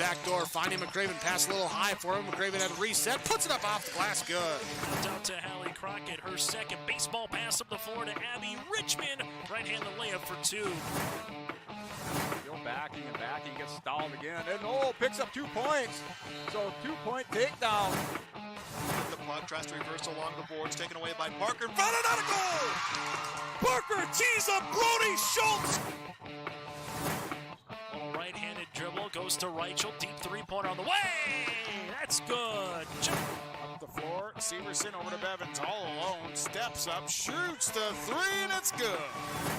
back door, finding McCraven, pass a little high for him. McCraven had a reset, puts it up off the glass, good. Out to Hallie Crockett, her second baseball pass up the floor to Abby Richmond. Right-handed layup for two. Go backing and backing, gets stalled again, and picks up 2 points. So 2-point takedown. The puck tries to reverse along the boards, taken away by Parker. In front, another goal! Parker tees up Brody Schultz. Little right-handed dribble goes to Reichel. Deep three-pointer on the way. That's good. Up the floor, Severson over to Bevins, all alone. Steps up, shoots the three, and it's good.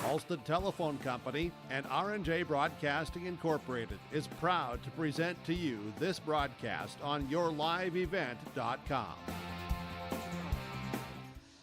Alston Telephone Company and R&J Broadcasting Incorporated is proud to present to you this broadcast on yourliveevent.com.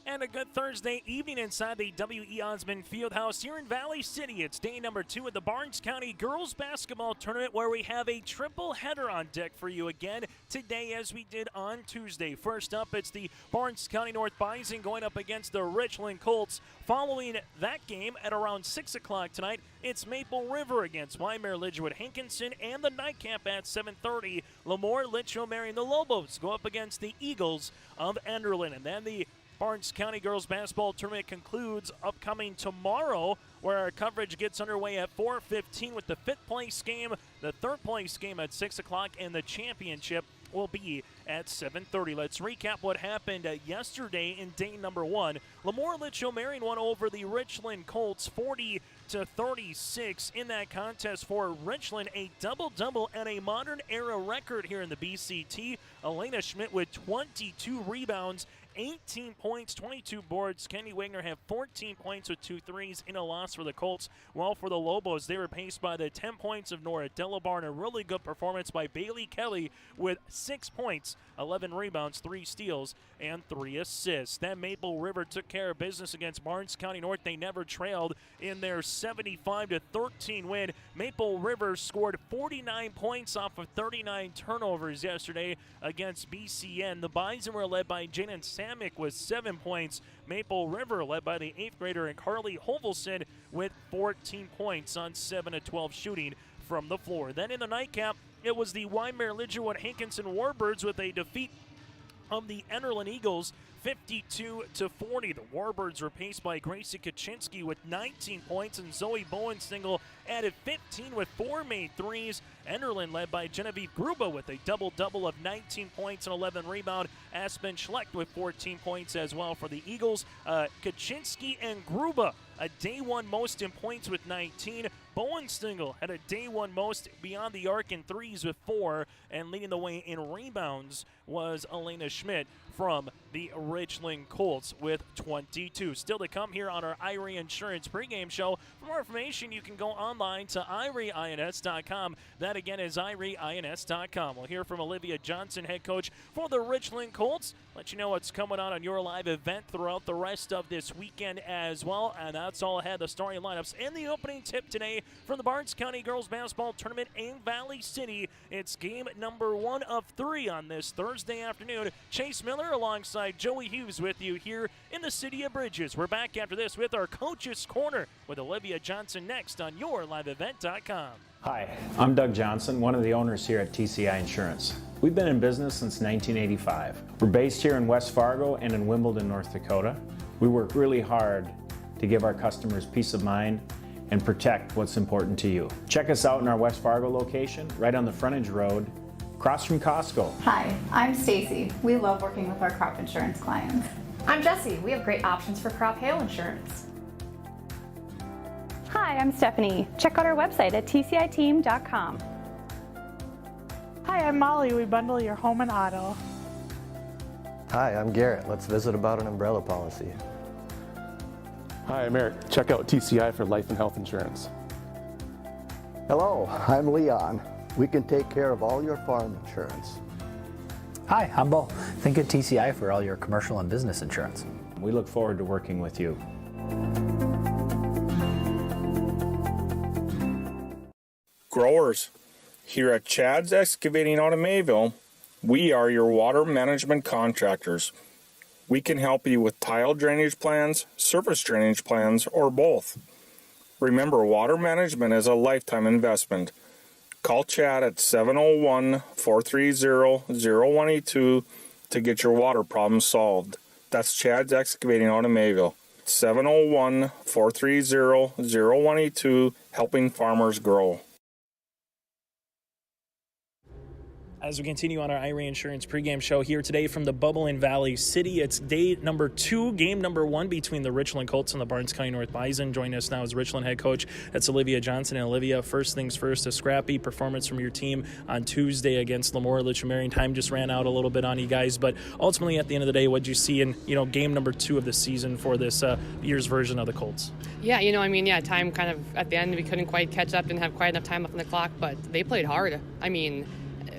And a good Thursday evening inside the W.E. Osmond Fieldhouse here in Valley City. It's day number 2 of the Barnes County Girls Basketball Tournament, where we have a triple header on deck for you again today as we did on Tuesday. First up, it's the Barnes County North Bison going up against the Richland Colts. Following that game at around 6 o'clock tonight, it's Maple River against Wymer Lidgewood Hankinson, and the nightcap at 7:30. Lemoore, Litchfield, Marion, the Lobos go up against the Eagles of Enderlin. And then the Barnes County Girls Basketball Tournament concludes upcoming tomorrow, where our coverage gets underway at 4:15 with the 5th place game, the 3rd place game at 6 o'clock, and the championship will be at 7:30. Let's recap what happened yesterday in day number 1. Lemoore Litchfield Marion won over the Richland Colts 40-36 in that contest for Richland, a double-double and a modern era record here in the BCT. Elena Schmidt with 22 rebounds, 18 points, 22 boards. Kenny Wagner had 14 points with 2 threes in a loss for the Colts. While for the Lobos, they were paced by the 10 points of Nora Delabar, and a really good performance by Bailey Kelly with 6 points, 11 rebounds, 3 steals, and 3 assists. Then Maple River took care of business against Barnes County North. They never trailed in their 75-13 win. Maple River scored 49 points off of 39 turnovers yesterday against BCN. The Bison were led by Jaden Samick with 7 points. Maple River led by the 8th grader and Carly Hovelson with 14 points on 7-12 shooting from the floor. Then in the nightcap, it was the Wymer Lidgewood Hankinson Warbirds with a defeat of the Enderlin Eagles 52-40. The Warbirds were paced by Gracie Kaczynski with 19 points, and Zoe Bowensingle added 15 with 4 made threes. Enderlin led by Genevieve Gruba with a double-double of 19 points and 11 rebound. Aspen Schlecht with 14 points as well for the Eagles. Kaczynski and Gruba, a day one most in points with 19. Bowensingle had a day one most beyond the arc in threes with 4, and leading the way in rebounds was Elena Schmidt from the Richland Colts with 22. Still to come here on our Irie Insurance pregame show. For more information, you can go online to irieins.com. That again is irieins.com. We'll hear from Olivia Johnson, head coach for the Richland Colts. Let you know what's coming on your live event throughout the rest of this weekend as well. And that's all I had, the starting lineups and the opening tip today from the Barnes County Girls Basketball Tournament in Valley City. It's game number 1 of 3 on this Thursday afternoon. Chase Miller alongside Joey Hughes with you here in the City of Bridges. We're back after this with our Coach's Corner with Olivia Johnson next on yourliveevent.com. Hi, I'm Doug Johnson, one of the owners here at TCI Insurance. We've been in business since 1985. We're based here in West Fargo and in Wimbledon, North Dakota. We work really hard to give our customers peace of mind and protect what's important to you. Check us out in our West Fargo location, right on the frontage road, across from Costco. Hi, I'm Stacy. We love working with our crop insurance clients. I'm Jessie. We have great options for crop hail insurance. Hi, I'm Stephanie. Check out our website at tciteam.com. Hi, I'm Molly. We bundle your home and auto. Hi, I'm Garrett. Let's visit about an umbrella policy. Hi, I'm Eric. Check out TCI for life and health insurance. Hello, I'm Leon. We can take care of all your farm insurance. Hi, I'm Bo. Think of TCI for all your commercial and business insurance. We look forward to working with you. Growers, here at Chad's Excavating out of Mayville, we are your water management contractors. We can help you with tile drainage plans, surface drainage plans, or both. Remember, water management is a lifetime investment. Call Chad at 701-430-0182 to get your water problem solved. That's Chad's Excavating out of Mayville. 701-430-0182, helping farmers grow. As we continue on our Irie Insurance pregame show here today from the Bubble in Valley City, it's day number 2, game number 1 between the Richland Colts and the Barnes County North Bison. Joining us now is Richland head coach. That's Olivia Johnson. And Olivia, first things first, a scrappy performance from your team on Tuesday against Lemoore Litchfield. Time just ran out a little bit on you guys, but ultimately at the end of the day, what did you see in game number 2 of the season for this year's version of the Colts? Yeah, time kind of at the end, we couldn't quite catch up, didn't have quite enough time left on the clock, but they played hard.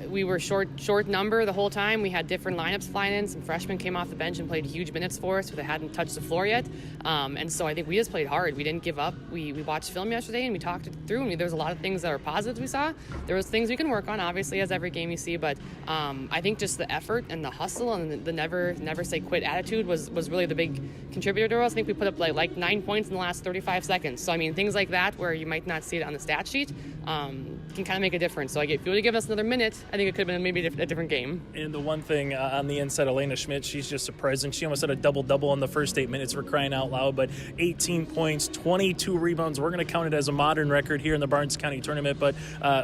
We were short number the whole time. We had different lineups flying in. Some freshmen came off the bench and played huge minutes for us, but they hadn't touched the floor yet. And so I think we just played hard. We didn't give up. We watched film yesterday and we talked it through. And there's a lot of things that are positives we saw. There was things we can work on, obviously, as every game you see. But I think just the effort and the hustle and the never say quit attitude was really the big contributor to us. I think we put up like 9 points in the last 35 seconds. So things like that where you might not see it on the stat sheet can kind of make a difference. So if you would have given us another minute, I think it could have been maybe a different game. And the one thing on the inside, Elena Schmidt, she's just a presence. She almost had a double-double in the first 8 minutes, for crying out loud, but 18 points, 22 rebounds. We're going to count it as a modern record here in the Barnes County tournament, but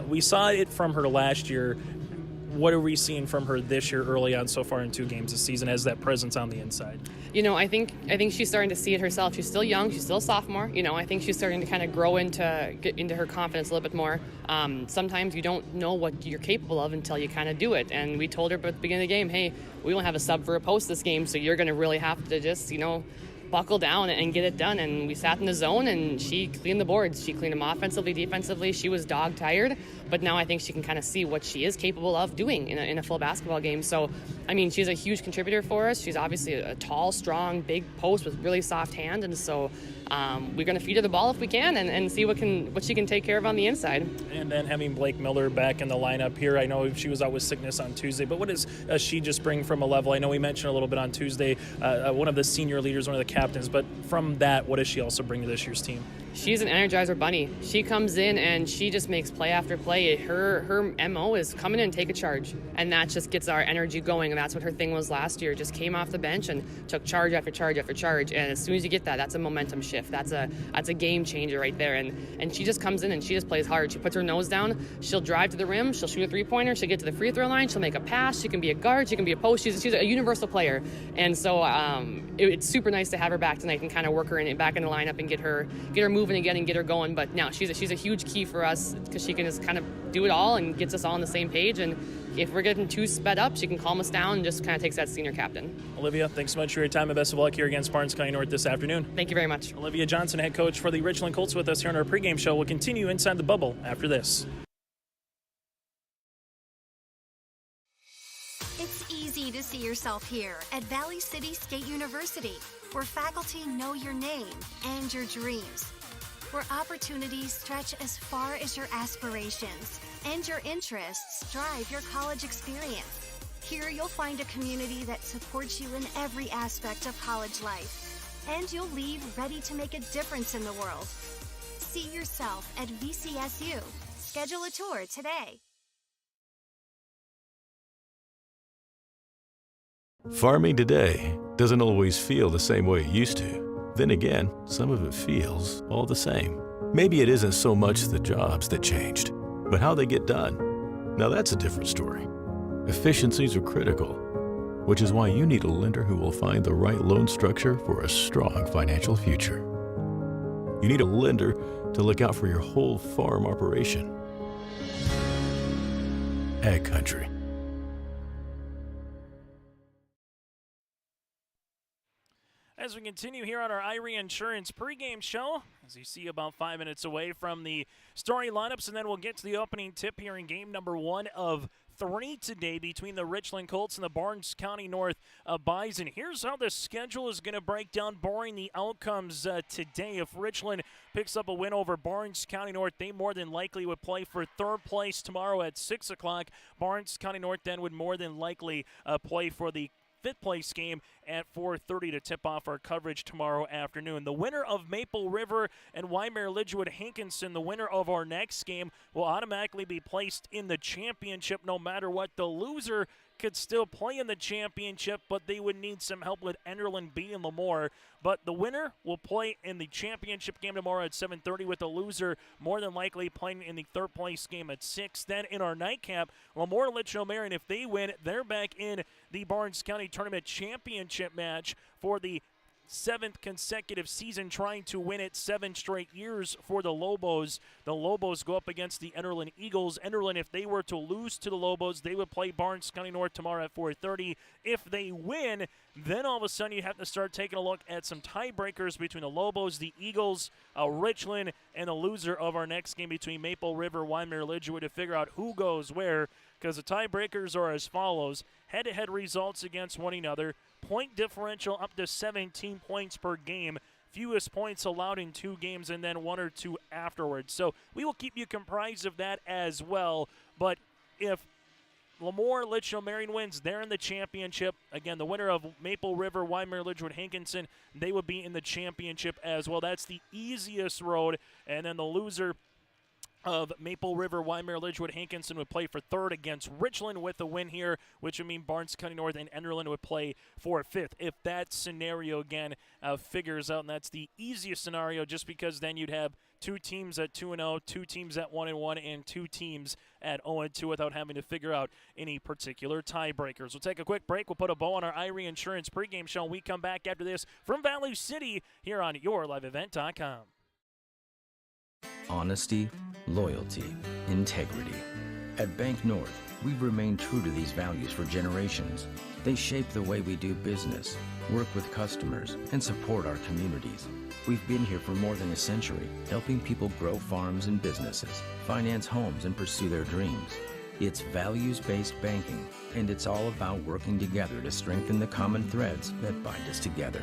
we saw it from her last year. What are we seeing from her this year early on so far in 2 games this season as that presence on the inside? I think she's starting to see it herself. She's still young. She's still a sophomore. I think she's starting to kind of grow get into her confidence a little bit more. Sometimes you don't know what you're capable of until you kind of do it. And we told her at the beginning of the game, hey, we won't have a sub for a post this game, so you're going to really have to just, buckle down and get it done. And we sat in the zone and she cleaned the boards. She cleaned them offensively, defensively. She was dog tired, but now I think she can kind of see what she is capable of doing in a full basketball game. So, she's a huge contributor for us. She's obviously a tall, strong, big post with really soft hand. And so we're going to feed her the ball if we can and see what she can take care of on the inside. And then having Blake Miller back in the lineup here. I know she was out with sickness on Tuesday, but what does she just bring from a level? I know we mentioned a little bit on Tuesday, one of the senior leaders, one of the captains, but from that, what does she also bring to this year's team? She's an energizer bunny. She comes in and she just makes play after play. Her MO is come in and take a charge, and that just gets our energy going, and that's what her thing was last year. Just came off the bench and took charge after charge after charge, and as soon as you get that, that's a momentum shift. That's a game changer right there, and she just comes in and she just plays hard. She puts her nose down. She'll drive to the rim. She'll shoot a three-pointer. She'll get to the free throw line. She'll make a pass. She can be a guard. She can be a post. She's a universal player, and so it's super nice to have her back tonight and kind of work her back in the lineup and get her moving again and get her going. But now she's a huge key for us because she can just kind of do it all and gets us all on the same page. And if we're getting too sped up, she can calm us down and just kind of takes that senior captain. Olivia, thanks so much for your time and best of luck here against Barnes County North this afternoon. Thank you very much. Olivia Johnson, head coach for the Richland Colts, with us here on our pregame show. We'll continue inside the bubble after this. It's easy to see yourself here at Valley City State University, where faculty know your name and your dreams, where opportunities stretch as far as your aspirations and your interests drive your college experience. Here you'll find a community that supports you in every aspect of college life, and you'll leave ready to make a difference in the world. See yourself at VCSU. Schedule a tour today. Farming today doesn't always feel the same way it used to. Then again, some of it feels all the same. Maybe it isn't so much the jobs that changed, but how they get done. Now that's a different story. Efficiencies are critical, which is why you need a lender who will find the right loan structure for a strong financial future. You need a lender to look out for your whole farm operation. Ag Country. As we continue here on our Irie Insurance pregame show, as you see, about 5 minutes away from the starting lineups, and then we'll get to the opening tip here in game number 1 of 3 today between the Richland Colts and the Barnes County North Bison. Here's how the schedule is going to break down, barring the outcomes today. If Richland picks up a win over Barnes County North, they more than likely would play for 3rd place tomorrow at 6 o'clock. Barnes County North then would more than likely play for the fifth place game at 4:30 to tip off our coverage tomorrow afternoon. The winner of Maple River and Wymer-Lidgewood Hankinson, the winner of our next game, will automatically be placed in the championship no matter what. The loser could still play in the championship, but they would need some help with Enderlin beating Lemoore. But the winner will play in the championship game tomorrow at 7:30, with the loser more than likely playing in the third place game at 6. Then in our nightcap, Lemoore Litchfield Marion, if they win, they're back in the Barnes County Tournament Championship match for the 7th consecutive season, trying to win it 7 straight years for the Lobos. The Lobos go up against the Enderlin Eagles. Enderlin, if they were to lose to the Lobos, they would play Barnes County North tomorrow at 4:30. If they win, then all of a sudden you have to start taking a look at some tiebreakers between the Lobos, the Eagles, Richland, and the loser of our next game between Maple River, Wymer-Lidgewood to figure out who goes where, because the tiebreakers are as follows: head-to-head results against one another, point differential up to 17 points per game, fewest points allowed in 2 games, and then 1 or 2 afterwards. So we will keep you comprised of that as well. But if Lemoore Litchfield Marion wins, they're in the championship. Again, the winner of Maple River, Wymer-Lidgewood Hankinson, they would be in the championship as well. That's the easiest road. And then the loser of Maple River, Wymer-Lidgewood Hankinson would play for third against Richland with a win here, which would mean Barnes County North and Enderlin would play for fifth. If that scenario again figures out, and that's the easiest scenario, just because then you'd have 2 teams at 2-0, 2 teams at 1-1, and 2 teams at 0-2 without having to figure out any particular tiebreakers. We'll take a quick break. We'll put a bow on our Irie Insurance pregame show. We come back after this from Valley City here on YourLiveEvent.com. Honesty, loyalty, integrity. At Bank North, we've remained true to these values for generations. They shape the way we do business, work with customers, and support our communities. We've been here for more than a century, helping people grow farms and businesses, finance homes, and pursue their dreams. It's values-based banking, and it's all about working together to strengthen the common threads that bind us together.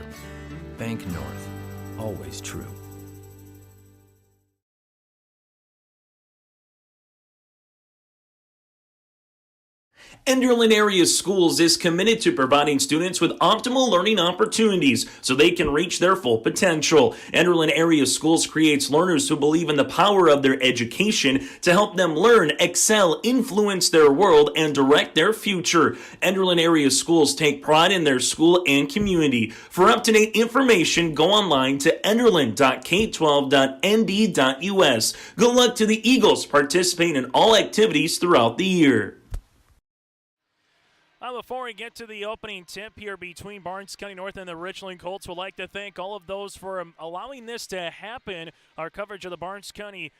Bank North, always true. Enderlin Area Schools is committed to providing students with optimal learning opportunities so they can reach their full potential. Enderlin Area Schools creates learners who believe in the power of their education to help them learn, excel, influence their world, and direct their future. Enderlin Area Schools take pride in their school and community. For up-to-date information, go online to enderlin.k12.nd.us. Good luck to the Eagles participating in all activities throughout the year. Before we get to the opening tip here between Barnes County North and the Richland Colts, we'd like to thank all of those for allowing this to happen. Our coverage of the Barnes County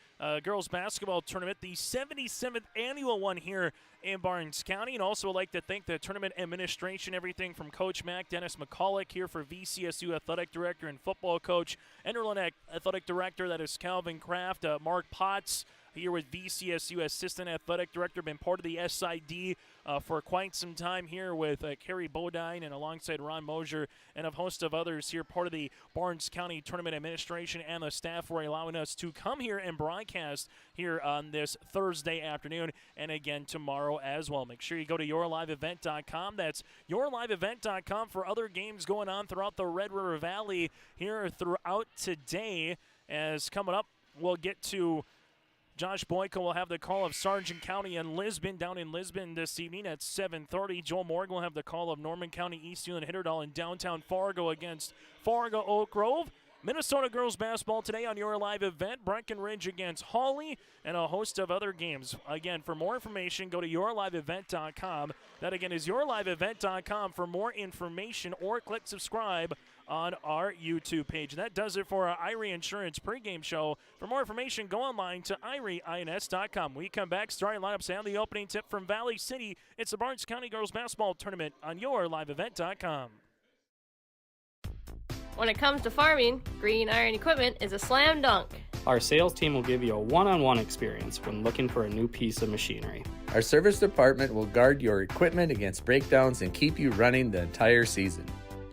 girls basketball tournament, the 77th annual one here in Barnes County. And also would like to thank the tournament administration, everything from Coach Mac, Dennis McCulloch here for VCSU Athletic Director and football coach, Enderlin Athletic Director, that is Calvin Kraft, Mark Potts, here with VCSU Assistant Athletic Director, been part of the SID for quite some time here with Kerry Bodine and alongside Ron Mosier and a host of others here, part of the Barnes County Tournament Administration and the staff for allowing us to come here and broadcast here on this Thursday afternoon and again tomorrow as well. Make sure you go to YourLiveEvent.com. That's YourLiveEvent.com for other games going on throughout the Red River Valley here throughout today. As coming up, we'll get to Josh Boyko will have the call of Sargent County and Lisbon down in Lisbon this evening at 7:30. Joel Morgan will have the call of Norman County, East Euland Hitterdal, in downtown Fargo against Fargo Oak Grove. Minnesota girls basketball today on your live event. Breckenridge against Hawley and a host of other games. Again, for more information, go to yourliveevent.com. That again is yourliveevent.com for more information, or click subscribe on our YouTube page. That does it for our Irie Insurance pregame show. For more information, go online to irieins.com. We come back, starting lineups and the opening tip from Valley City. It's the Barnes County Girls Basketball Tournament on yourliveevent.com. When it comes to farming, Green Iron Equipment is a slam dunk. Our sales team will give you a one-on-one experience when looking for a new piece of machinery. Our service department will guard your equipment against breakdowns and keep you running the entire season.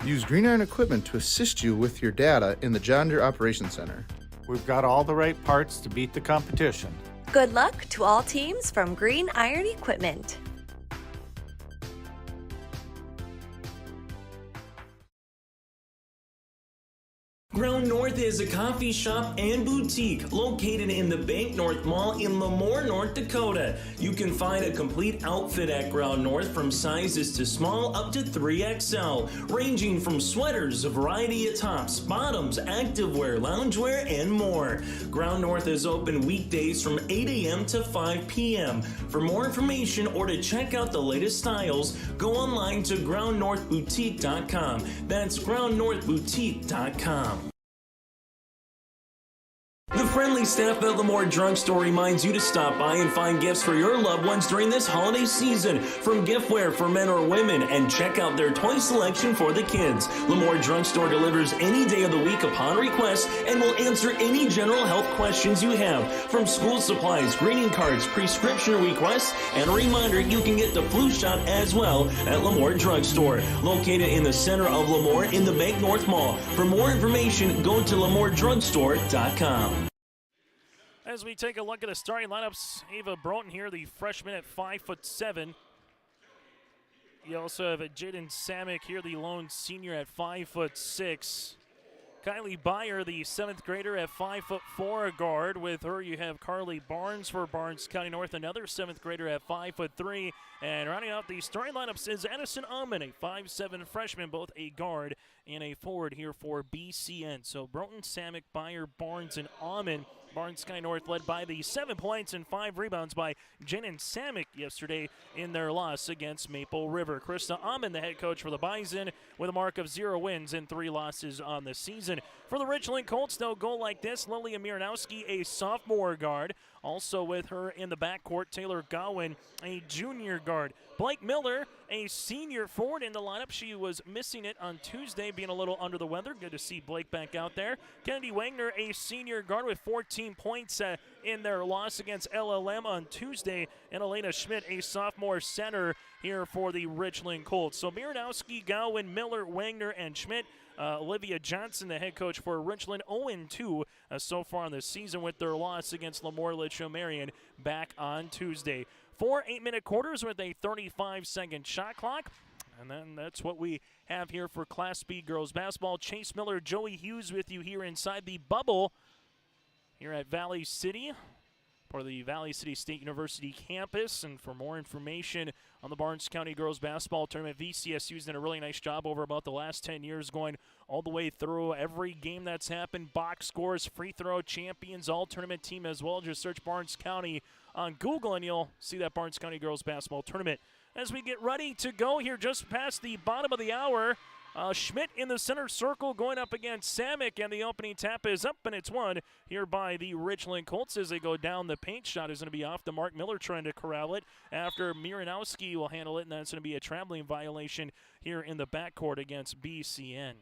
Use Green Iron Equipment to assist you with your data in the John Deere Operations Center. We've got all the right parts to beat the competition. Good luck to all teams from Green Iron Equipment. is a coffee shop and boutique located in the Bank North Mall in Lemoore, North Dakota. You can find a complete outfit at Ground North from sizes to small up to 3XL, ranging from sweaters, a variety of tops, bottoms, activewear, loungewear, and more. Ground North is open weekdays from 8 a.m. to 5 p.m. For more information or to check out the latest styles, go online to groundnorthboutique.com. That's groundnorthboutique.com. The friendly staff at Lemoore Drugstore reminds you to stop by and find gifts for your loved ones during this holiday season, from giftware for men or women, and check out their toy selection for the kids. Lemoore Drugstore delivers any day of the week upon request and will answer any general health questions you have, from school supplies, greeting cards, prescription requests, and a reminder you can get the flu shot as well at Lemoore Drugstore, located in the center of Lemoore in the Bank North Mall. For more information, go to LemooreDrugstore.com. As we take a look at the starting lineups, Ava Broughton here, the freshman at 5'7". You also have Jaden Samick here, the lone senior at 5'6". Kylie Byer, the 7th grader at 5'4", a guard. With her, you have Carly Barnes for Barnes County North, another 7th grader at 5'3". And rounding out the starting lineups is Addison Ullman, a 5'7" freshman, both a guard and a forward here for BCN. So Broughton, Samick, Byer, Barnes, and Ullman. Barnes County North led by the 7 points and 5 rebounds by Jaden Samick yesterday in their loss against Maple River. Krista Ullman, the head coach for the Bison, with a mark of 0 wins and 3 losses on the season. For the Richland Colts, they'll go like this. Lilia Miranowski, a sophomore guard. Also with her in the backcourt, Taylor Gowan, a junior guard. Blake Miller, a senior forward in the lineup. She was missing it on Tuesday, being a little under the weather. Good to see Blake back out there. Kennedy Wagner, a senior guard with 14 points in their loss against LLM on Tuesday. And Elena Schmidt, a sophomore center here for the Richland Colts. So Miranowski, Gowan, Miller, Wagner, and Schmidt. Olivia Johnson, the head coach for Richland, 0-2 so far in the season with their loss against Lemoore Litchfield Marion back on Tuesday. 4 8-minute quarters with a 35-second shot clock. And then that's what we have here for Class B girls basketball. Chase Miller, Joey Hughes with you here inside the bubble here at Valley City for the Valley City State University campus. And for more information on the Barnes County Girls Basketball Tournament, VCSU's done a really nice job over about the last 10 years, going all the way through every game that's happened, box scores, free throw champions, all-tournament team as well. Just search Barnes County on Google and you'll see that Barnes County Girls Basketball Tournament. As we get ready to go here just past the bottom of the hour, Schmidt in the center circle going up against Samick, and the opening tap is up, and it's won here by the Richland Colts as they go down. The paint shot is going to be off the mark. Miller trying to corral it after Miranowski will handle it, and that's going to be a traveling violation here in the backcourt against BCN.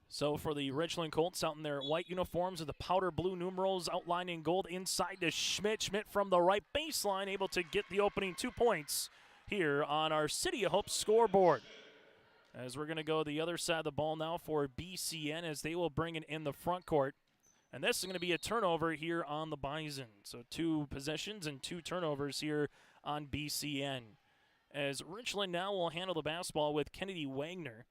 So for the Richland Colts out in their white uniforms with the powder blue numerals outlined in gold, inside to Schmidt. Schmidt from the right baseline, able to get the opening 2 points here on our City of Hope scoreboard. As we're going to go the other side of the ball now for BCN as they will bring it in the front court. And this is going to be a turnover here on the Bison. So 2 possessions and 2 turnovers here on BCN. As Richland now will handle the basketball with Kennedy Wagner.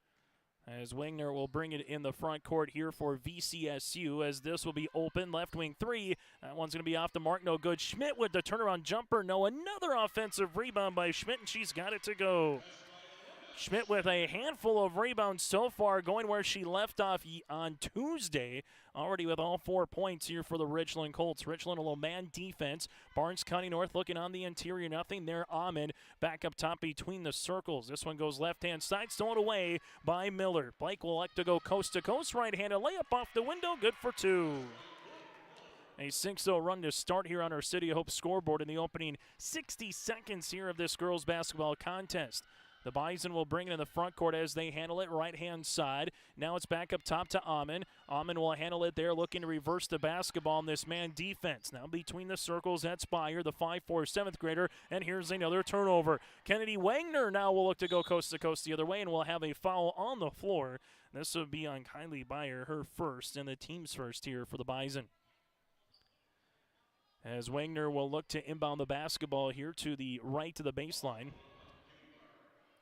As Wagner will bring it in the front court here for VCSU, as this will be open. Left wing 3. That one's going to be off the mark. No good. Schmidt with the turnaround jumper. No, another offensive rebound by Schmidt, and she's got it to go. Schmidt with a handful of rebounds so far, going where she left off on Tuesday, already with all 4 points here for the Richland Colts. Richland a little man defense. Barnes County North looking on the interior, nothing there. Ahmed back up top between the circles. This one goes left-hand side, stolen away by Miller. Blake will like to go coast-to-coast, right-handed layup off the window, good for 2. A 6-0 run to start here on our City of Hope scoreboard in the opening 60 seconds here of this girls basketball contest. The Bison will bring it in the front court as they handle it right-hand side. Now it's back up top to Amon. Amon will handle it there, looking to reverse the basketball in this man defense. Now between the circles, that's Byer, the 5'4", 7th grader, and here's another turnover. Kennedy Wagner now will look to go coast-to-coast the other way, and will have a foul on the floor. This will be on Kylie Byer, her first, and the team's first here for the Bison. As Wagner will look to inbound the basketball here to the right to the baseline.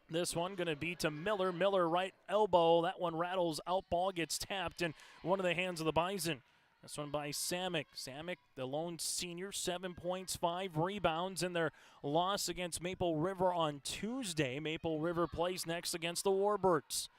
This one going to be to Miller. Miller right elbow. That one rattles out. Ball gets tapped in one of the hands of the Bison. This one by Samick. Samick, the lone senior, 7 points, 5 rebounds in their loss against Maple River on Tuesday. Maple River plays next against the Warbirds.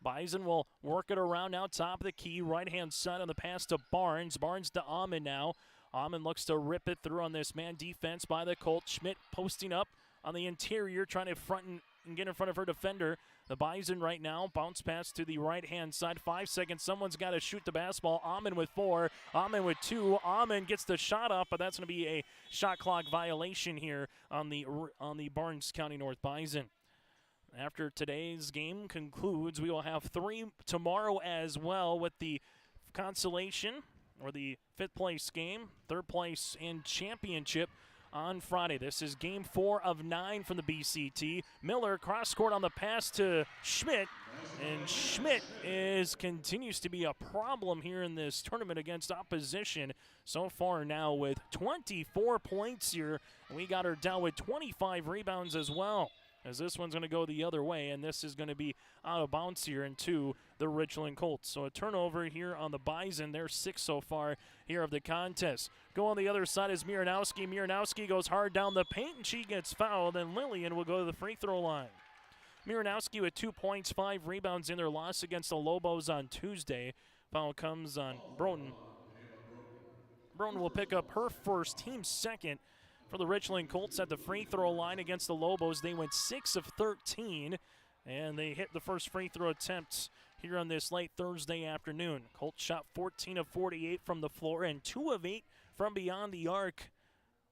Bison will work it around now, top of the key, right-hand side on the pass to Barnes. Barnes to Amon now. Amon looks to rip it through on this man defense by the Colts. Schmidt posting up on the interior, trying to front and get in front of her defender. The Bison right now, bounce pass to the right-hand side. 5 seconds, someone's got to shoot the basketball. Amon with 4, Amon with 2. Amon gets the shot up, but that's going to be a shot clock violation here on the Barnes County North Bison. After today's game concludes, we will have 3 tomorrow as well with the consolation or the 5th place game, 3rd place and championship on Friday. This is game 4 of 9 from the BCT. Miller cross court on the pass to Schmidt, and Schmidt continues to be a problem here in this tournament against opposition. So far now with 24 points here, we got her down with 25 rebounds as well, as this one's going to go the other way, and this is going to be out of bounds here into the Richland Colts. So a turnover here on the Bison. They're 6 so far here of the contest. Go on the other side is Miranowski. Miranowski goes hard down the paint, and she gets fouled, and Lillian will go to the free throw line. Miranowski with 2 points, 5 rebounds in their loss against the Lobos on Tuesday. Foul comes on Broughton. Broughton will pick up her first, team second. For the Richland Colts at the free throw line against the Lobos, they went 6 of 13, and they hit the first free throw attempts here on this late Thursday afternoon. Colts shot 14 of 48 from the floor and 2 of 8 from beyond the arc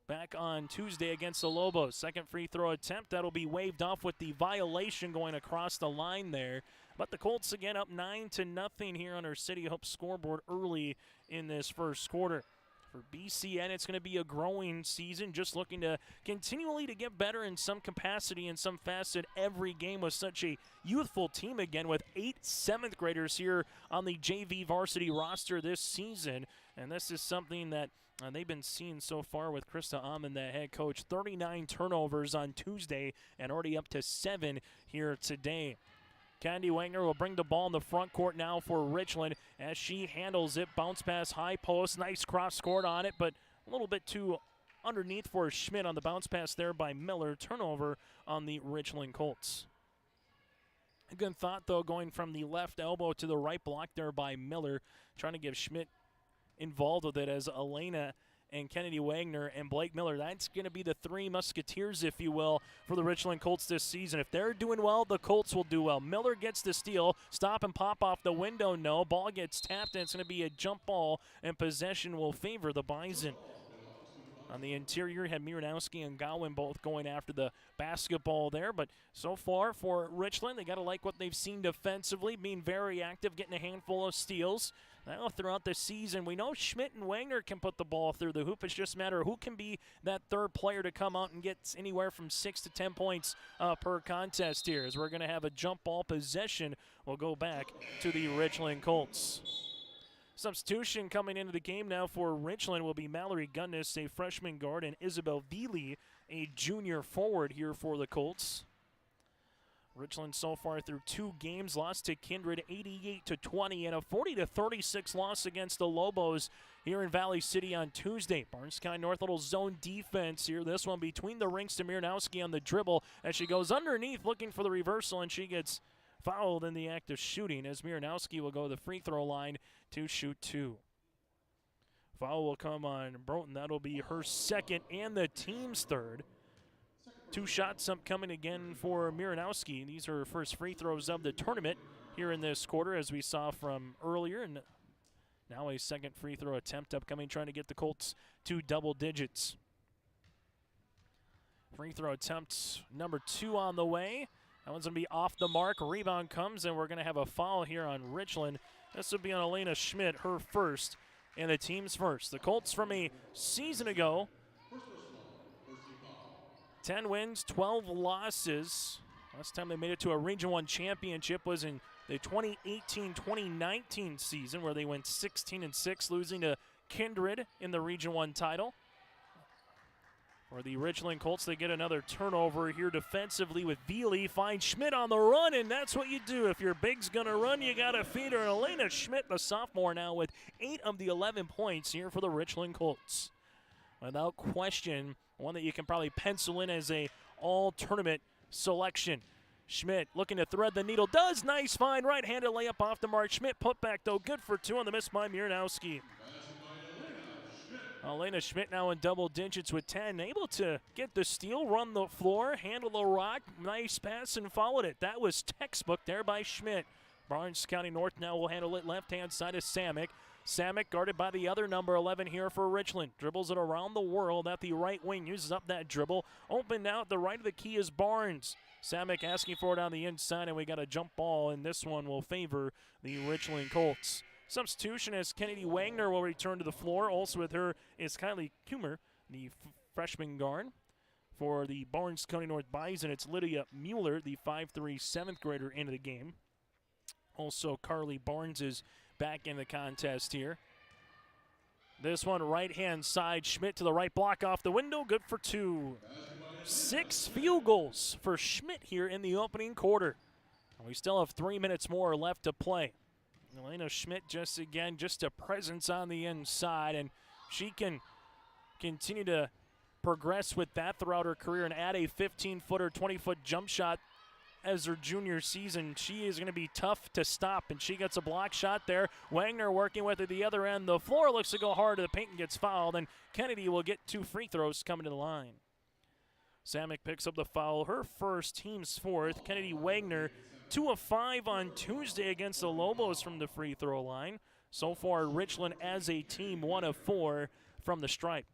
back on Tuesday against the Lobos. Second free throw attempt, that'll be waved off with the violation going across the line there. But the Colts again up 9-0 here on our City Hope scoreboard early in this first quarter. For BCN, it's going to be a growing season, just looking to continually to get better in some capacity, in some facet. Every game was such a youthful team again, with 8 7th graders here on the JV varsity roster this season. And this is something that they've been seeing so far with Krista Amon, the head coach. 39 turnovers on Tuesday and already up to 7 here today. Candy Wagner will bring the ball in the front court now for Richland as she handles it. Bounce pass, high post, nice cross court on it, but a little bit too underneath for Schmidt on the bounce pass there by Miller. Turnover on the Richland Colts. A good thought, though, going from the left elbow to the right block there by Miller, trying to get Schmidt involved with it as Elena and Kennedy Wagner and Blake Miller. That's going to be the 3 musketeers, if you will, for the Richland Colts this season. If they're doing well, the Colts will do well. Miller gets the steal. Stop and pop off the window, no. Ball gets tapped, and it's going to be a jump ball, and possession will favor the Bison. On the interior, had Miranowski and Gowan both going after the basketball there. But so far for Richland, they got to like what they've seen defensively, being very active, getting a handful of steals. Now throughout the season, we know Schmidt and Wagner can put the ball through the hoop. It's just a matter of who can be that third player to come out and get anywhere from 6 to 10 points per contest here. As we're going to have a jump ball possession, we'll go back to the Richland Colts. Substitution coming into the game now for Richland will be Mallory Gunnis, a freshman guard, and Isabel Veely, a junior forward here for the Colts. Richland so far through 2 games, lost to Kindred 88-20 and a 40-36 loss against the Lobos here in Valley City on Tuesday. Barnes County North, little zone defense here. This one between the rinks to Miranowski on the dribble as she goes underneath looking for the reversal, and she gets fouled in the act of shooting as Miranowski will go to the free throw line to shoot 2. Foul will come on Broughton. That'll be her second and the team's third. 2 shots upcoming again for Miranowski. These are her first free throws of the tournament here in this quarter, as we saw from earlier. And now a second free throw attempt upcoming, trying to get the Colts to double digits. Free throw attempt number 2 on the way. That one's going to be off the mark. Rebound comes, and we're going to have a foul here on Richland. This will be on Elena Schmidt, her first, and the team's first. The Colts from a season ago, 10 wins, 12 losses. Last time they made it to a Region 1 championship was in the 2018-2019 season, where they went 16-6, losing to Kindred in the Region 1 title. For the Richland Colts, they get another turnover here defensively with Veely. Finds Schmidt on the run, and that's what you do. If your big's going to run, you got to feed her. Elena Schmidt, the sophomore, now with 8 of the 11 points here for the Richland Colts. Without question, one that you can probably pencil in as a all-tournament selection. Schmidt looking to thread the needle. Does. Nice find. Right-handed layup off the mark. Schmidt put back, though. Good for 2 on the miss by Miernowski. Elena Schmidt now in double digits with 10. Able to get the steal, run the floor, handle the rock. Nice pass and followed it. That was textbook there by Schmidt. Barnes County North now will handle it left-hand side of Samick. Samick guarded by the other number 11 here for Richland. Dribbles it around the world at the right wing. Uses up that dribble. Open now at the right of the key is Barnes. Samick asking for it on the inside, and we got a jump ball, and this one will favor the Richland Colts. Substitution as Kennedy Wagner will return to the floor. Also with her is Kylie Kummer, the freshman guard. For the Barnes County North Bison, it's Lydia Mueller, the 5'3", 7th grader, into the game. Also, Carly Barnes is back in the contest here. This one right-hand side. Schmidt to the right block off the window. Good for 2. 6 field goals for Schmidt here in the opening quarter. And we still have 3 minutes more left to play. Elena Schmidt just a presence on the inside, and she can continue to progress with that throughout her career and add a 15-footer, 20-foot jump shot as her junior season. She is going to be tough to stop, and she gets a block shot there. Wagner working with it at the other end. The floor looks to go hard to the paint and gets fouled, and Kennedy will get 2 free throws coming to the line. Samick picks up the foul, her first, team's 4th. Kennedy Wagner, 2 of 5 on Tuesday against the Lobos from the free throw line. So far, Richland as a team, 1 of 4 from the stripe.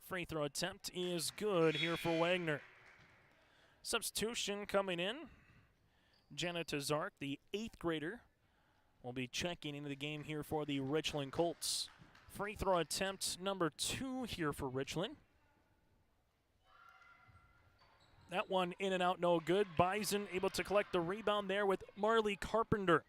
Free throw attempt is good here for Wagner. Substitution coming in. Jenna Tazark, the 8th grader, will be checking into the game here for the Richland Colts. Free throw attempt number 2 here for Richland. That one in and out, no good. Bison able to collect the rebound there with Marley Carpenter.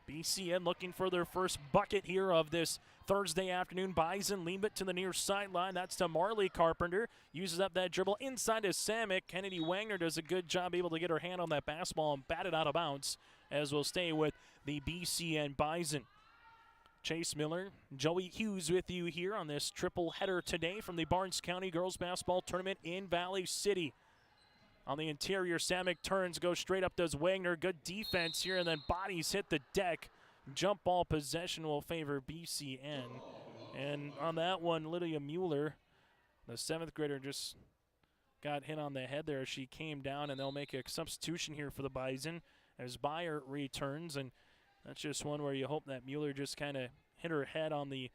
BCN looking for their first bucket here of this Thursday afternoon. Bison lean it to the near sideline. That's to Marley Carpenter. Uses up that dribble inside to Samick. Kennedy Wagner does a good job able to get her hand on that basketball and bat it out of bounds, as we'll stay with the BCN Bison. Chase Miller, Joey Hughes with you here on this triple header today from the Barnes County Girls Basketball Tournament in Valley City. On the interior, Samick turns, goes straight up, does Wagner. Good defense here, and then bodies hit the deck. Jump ball possession will favor BCN. And on that one, Lydia Mueller, the 7th grader, just got hit on the head there as she came down, and they'll make a substitution here for the Bison as Byer returns. And that's just one where you hope that Mueller just kind of hit her head on the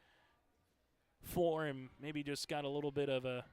floor and maybe just got a little bit of a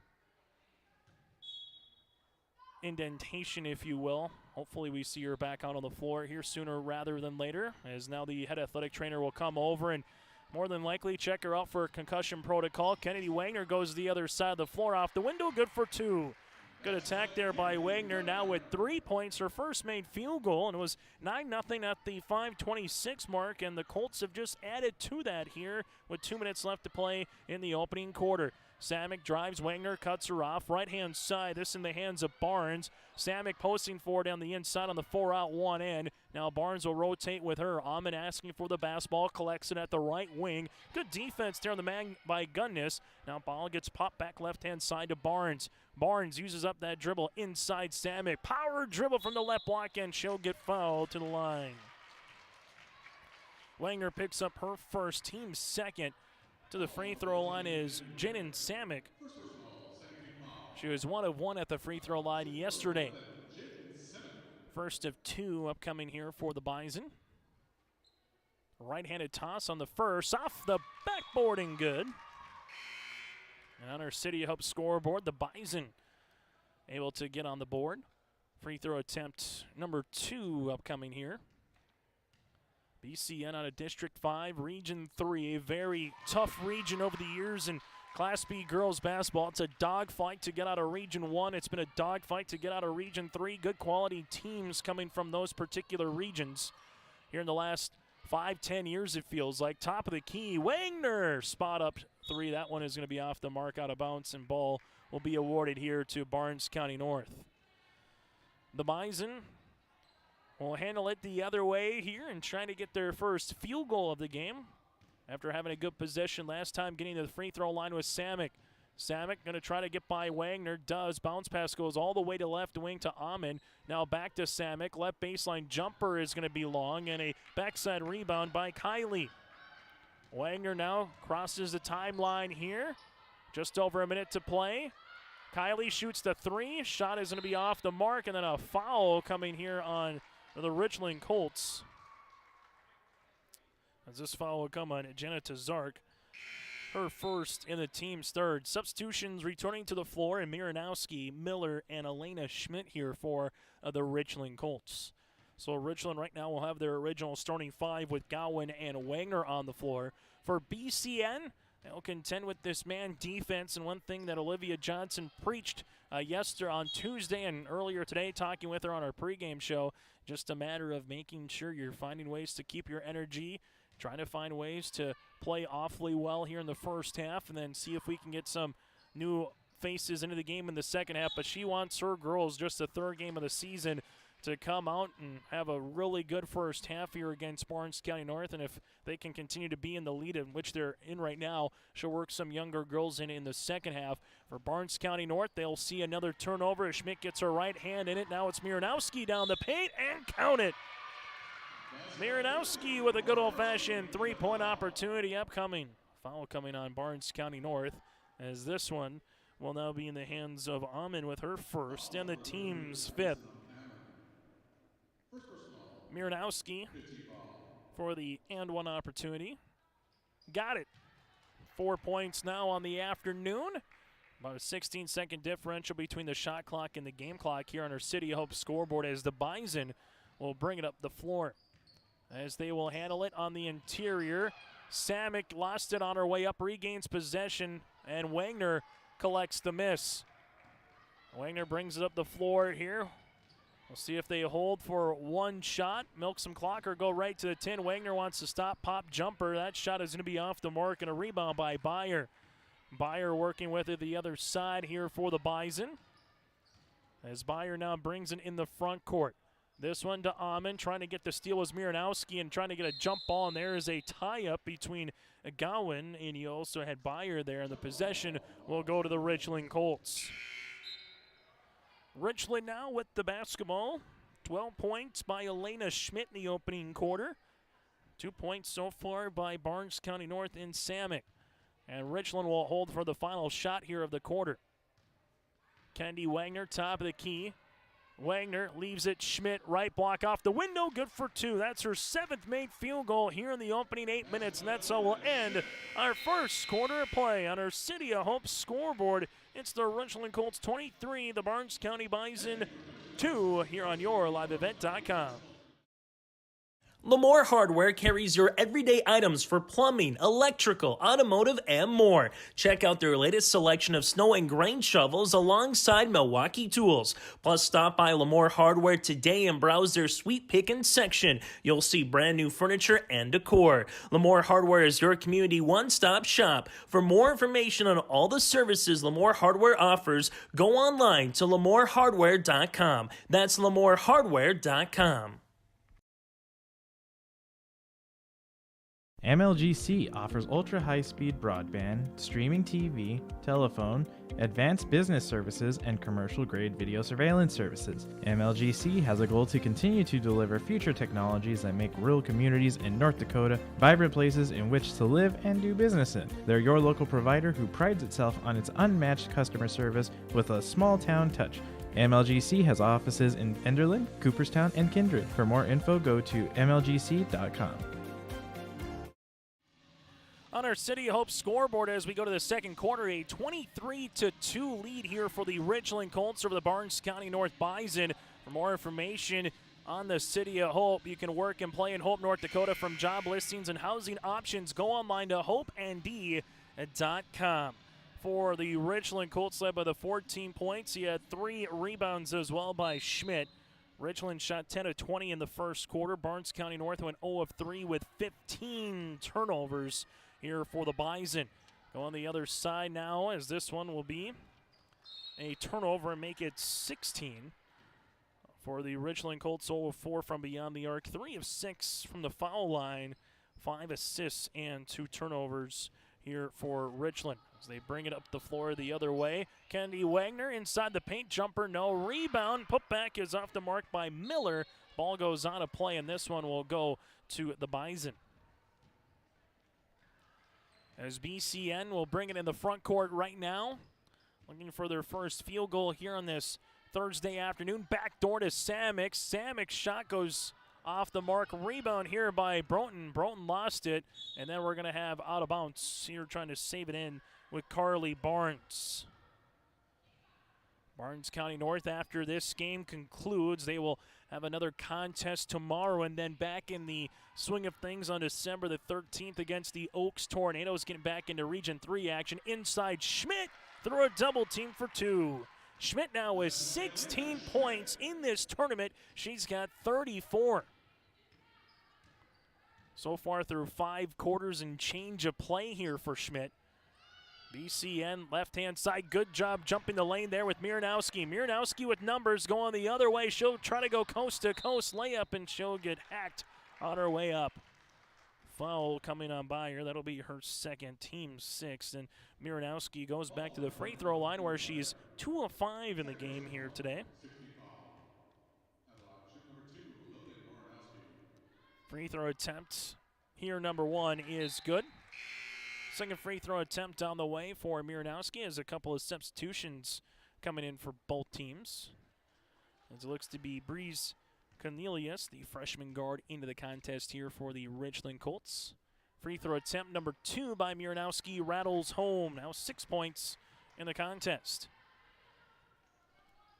indentation, if you will. Hopefully we see her back out on the floor here sooner rather than later, as now the head athletic trainer will come over and more than likely check her out for concussion protocol. Kennedy Wagner goes the other side of the floor off the window. Good for 2. Good attack there by Wagner, now with 3 points. Her first made field goal, and it was 9-0 at the 5:26 mark, and the Colts have just added to that here with 2 minutes left to play in the opening quarter. Samick drives, Wagner cuts her off. Right-hand side, this in the hands of Barnes. Samick posting for it on the inside on the 4-out, 1 in. Now Barnes will rotate with her. Amon asking for the basketball, collects it at the right wing. Good defense there on the man by Gunnis. Now ball gets popped back left-hand side to Barnes. Barnes uses up that dribble inside Samick. Power dribble from the left block, and she'll get fouled to the line. Wagner picks up her first, team second. To the free throw line is Jaden Samick. She was 1 of 1 at the free throw line yesterday. First of 2 upcoming here for the Bison. Right-handed toss on the first, off the backboard and good. And on our City Hope scoreboard, the Bison able to get on the board. Free throw attempt number 2 upcoming here. BCN out of District 5, Region 3, a very tough region over the years in Class B girls basketball. It's a dogfight to get out of Region 1. It's been a dogfight to get out of Region 3. Good quality teams coming from those particular regions here in the last 5-10 years it feels like. Top of the key, Wagner, spot up three. That one is going to be off the mark, out of bounds, and ball will be awarded here to Barnes County North. The Bison will handle it the other way here and trying to get their first field goal of the game after having a good possession last time. Getting to the free throw line with Samick. Samick going to try to get by Wagner. Does. Bounce pass goes all the way to left wing to Amon. Now back to Samick. Left baseline jumper is going to be long, and a backside rebound by Kylie. Wagner now crosses the timeline here. Just over a minute to play. Kylie shoots the three. Shot is going to be off the mark, and then a foul coming here on the Richland Colts. As this foul will come on Jenna Tazark, her first in the team's third. Substitutions returning to the floor, and Miranowski, Miller, and Elena Schmidt here for the Richland Colts. So Richland right now will have their original starting five with Gowan and Wagner on the floor. For BCN, they'll contend with this man defense, and one thing that Olivia Johnson preached yesterday on Tuesday and earlier today, talking with her on our pregame show, just a matter of making sure you're finding ways to keep your energy, trying to find ways to play awfully well here in the first half, and then see if we can get some new faces into the game in the second half. But she wants her girls, just the third game of the season, to come out and have a really good first half here against Barnes County North. And if they can continue to be in the lead in which they're in right now, she'll work some younger girls in the second half. For Barnes County North, they'll see another turnover as Schmidt gets her right hand in it. Now it's Miranowski down the paint, and count it. Miranowski with a good old-fashioned three-point opportunity upcoming. Foul coming on Barnes County North, as this one will now be in the hands of Amon with her first and the team's fifth. Miranowski for the and one opportunity. Got it. 4 points now on the afternoon. About a 16-second differential between the shot clock and the game clock here on our City of Hope scoreboard, as the Bison will bring it up the floor. As they will handle it on the interior. Samick lost it on her way up, regains possession, and Wagner collects the miss. Wagner brings it up the floor here. We'll see if they hold for one shot, milk some clock, or go right to the 10. Wagner wants to stop, pop jumper. That shot is going to be off the mark, and a rebound by Byer. Byer working with it the other side here for the Bison. As Byer now brings it in the front court. This one to Amon, trying to get the steal was Miranowski, and trying to get a jump ball, and there is a tie-up between Gowan, and you also had Byer there, and the possession will go to the Richland Colts. Richland now with the basketball. 12 points by Elena Schmidt in the opening quarter. 2 points so far by Barnes County North in Samick. And Richland will hold for the final shot here of the quarter. Kendi Wagner, top of the key. Wagner leaves it. Schmidt, right block off the window. Good for two. That's her seventh made field goal here in the opening 8 minutes. And that's how we'll end our first quarter of play on our City of Hope scoreboard. It's the Richland Colts 23, the Barnes County Bison 2 here on YourLiveEvent.com. Lamore Hardware carries your everyday items for plumbing, electrical, automotive, and more. Check out their latest selection of snow and grain shovels alongside Milwaukee tools. Plus, stop by Lamore Hardware today and browse their sweet pickin' section. You'll see brand new furniture and decor. Lamore Hardware is your community one-stop shop. For more information on all the services Lamore Hardware offers, go online to lamorehardware.com. That's lamorehardware.com. MLGC offers ultra-high-speed broadband, streaming TV, telephone, advanced business services, and commercial-grade video surveillance services. MLGC has a goal to continue to deliver future technologies that make rural communities in North Dakota vibrant places in which to live and do business in. They're your local provider who prides itself on its unmatched customer service with a small-town touch. MLGC has offices in Enderlin, Cooperstown, and Kindred. For more info, go to mlgc.com. On our City of Hope scoreboard as we go to the second quarter, a 23-2 lead here for the Richland Colts over the Barnes County North Bison. For more information on the City of Hope, you can work and play in Hope, North Dakota from job listings and housing options. Go online to hopeand.com. For the Richland Colts, led by the 14 points, he had 3 rebounds as well by Schmidt. Richland shot 10 of 20 in the first quarter. Barnes County North went 0 of 3 with 15 turnovers here for the Bison. Go on the other side now, as this one will be a turnover and make it 16 for the Richland Colts. 0 of 4 from beyond the arc, 3 of 6 from the foul line, 5 assists and 2 turnovers here for Richland as they bring it up the floor the other way. Kennedy Wagner inside the paint, jumper no, rebound, putback is off the mark by Miller. Ball goes out of play, and this one will go to the Bison. As BCN will bring it in the front court right now, looking for their first field goal here on this Thursday afternoon. Backdoor to Samick. Samick's shot goes off the mark. Rebound here by Broughton. Broughton lost it, and then we're going to have out of bounds here trying to save it in with Carly Barnes. Barnes County North, after this game concludes, they will have another contest tomorrow and then back in the swing of things on December the 13th against the Oaks Tornadoes, getting back into Region 3 action. Inside Schmidt through a double team for 2. Schmidt now with 16 points in this tournament. She's got 34. So far through 5 quarters and change of play here for Schmidt. BCN left-hand side, good job jumping the lane there with Miranowski. Miranowski with numbers going the other way. She'll try to go coast-to-coast layup, and she'll get hacked on her way up. Foul coming on by her. That'll be her second, team 6th. And Miranowski goes back to the free throw line where she's 2 of 5 in the game here today. Free throw attempt here, number 1, is good. Second free throw attempt on the way for Miranowski, as a couple of substitutions coming in for both teams. As it looks to be Breeze Cornelius, the freshman guard, into the contest here for the Richland Colts. Free throw attempt number 2 by Miranowski rattles home. Now 6 points in the contest.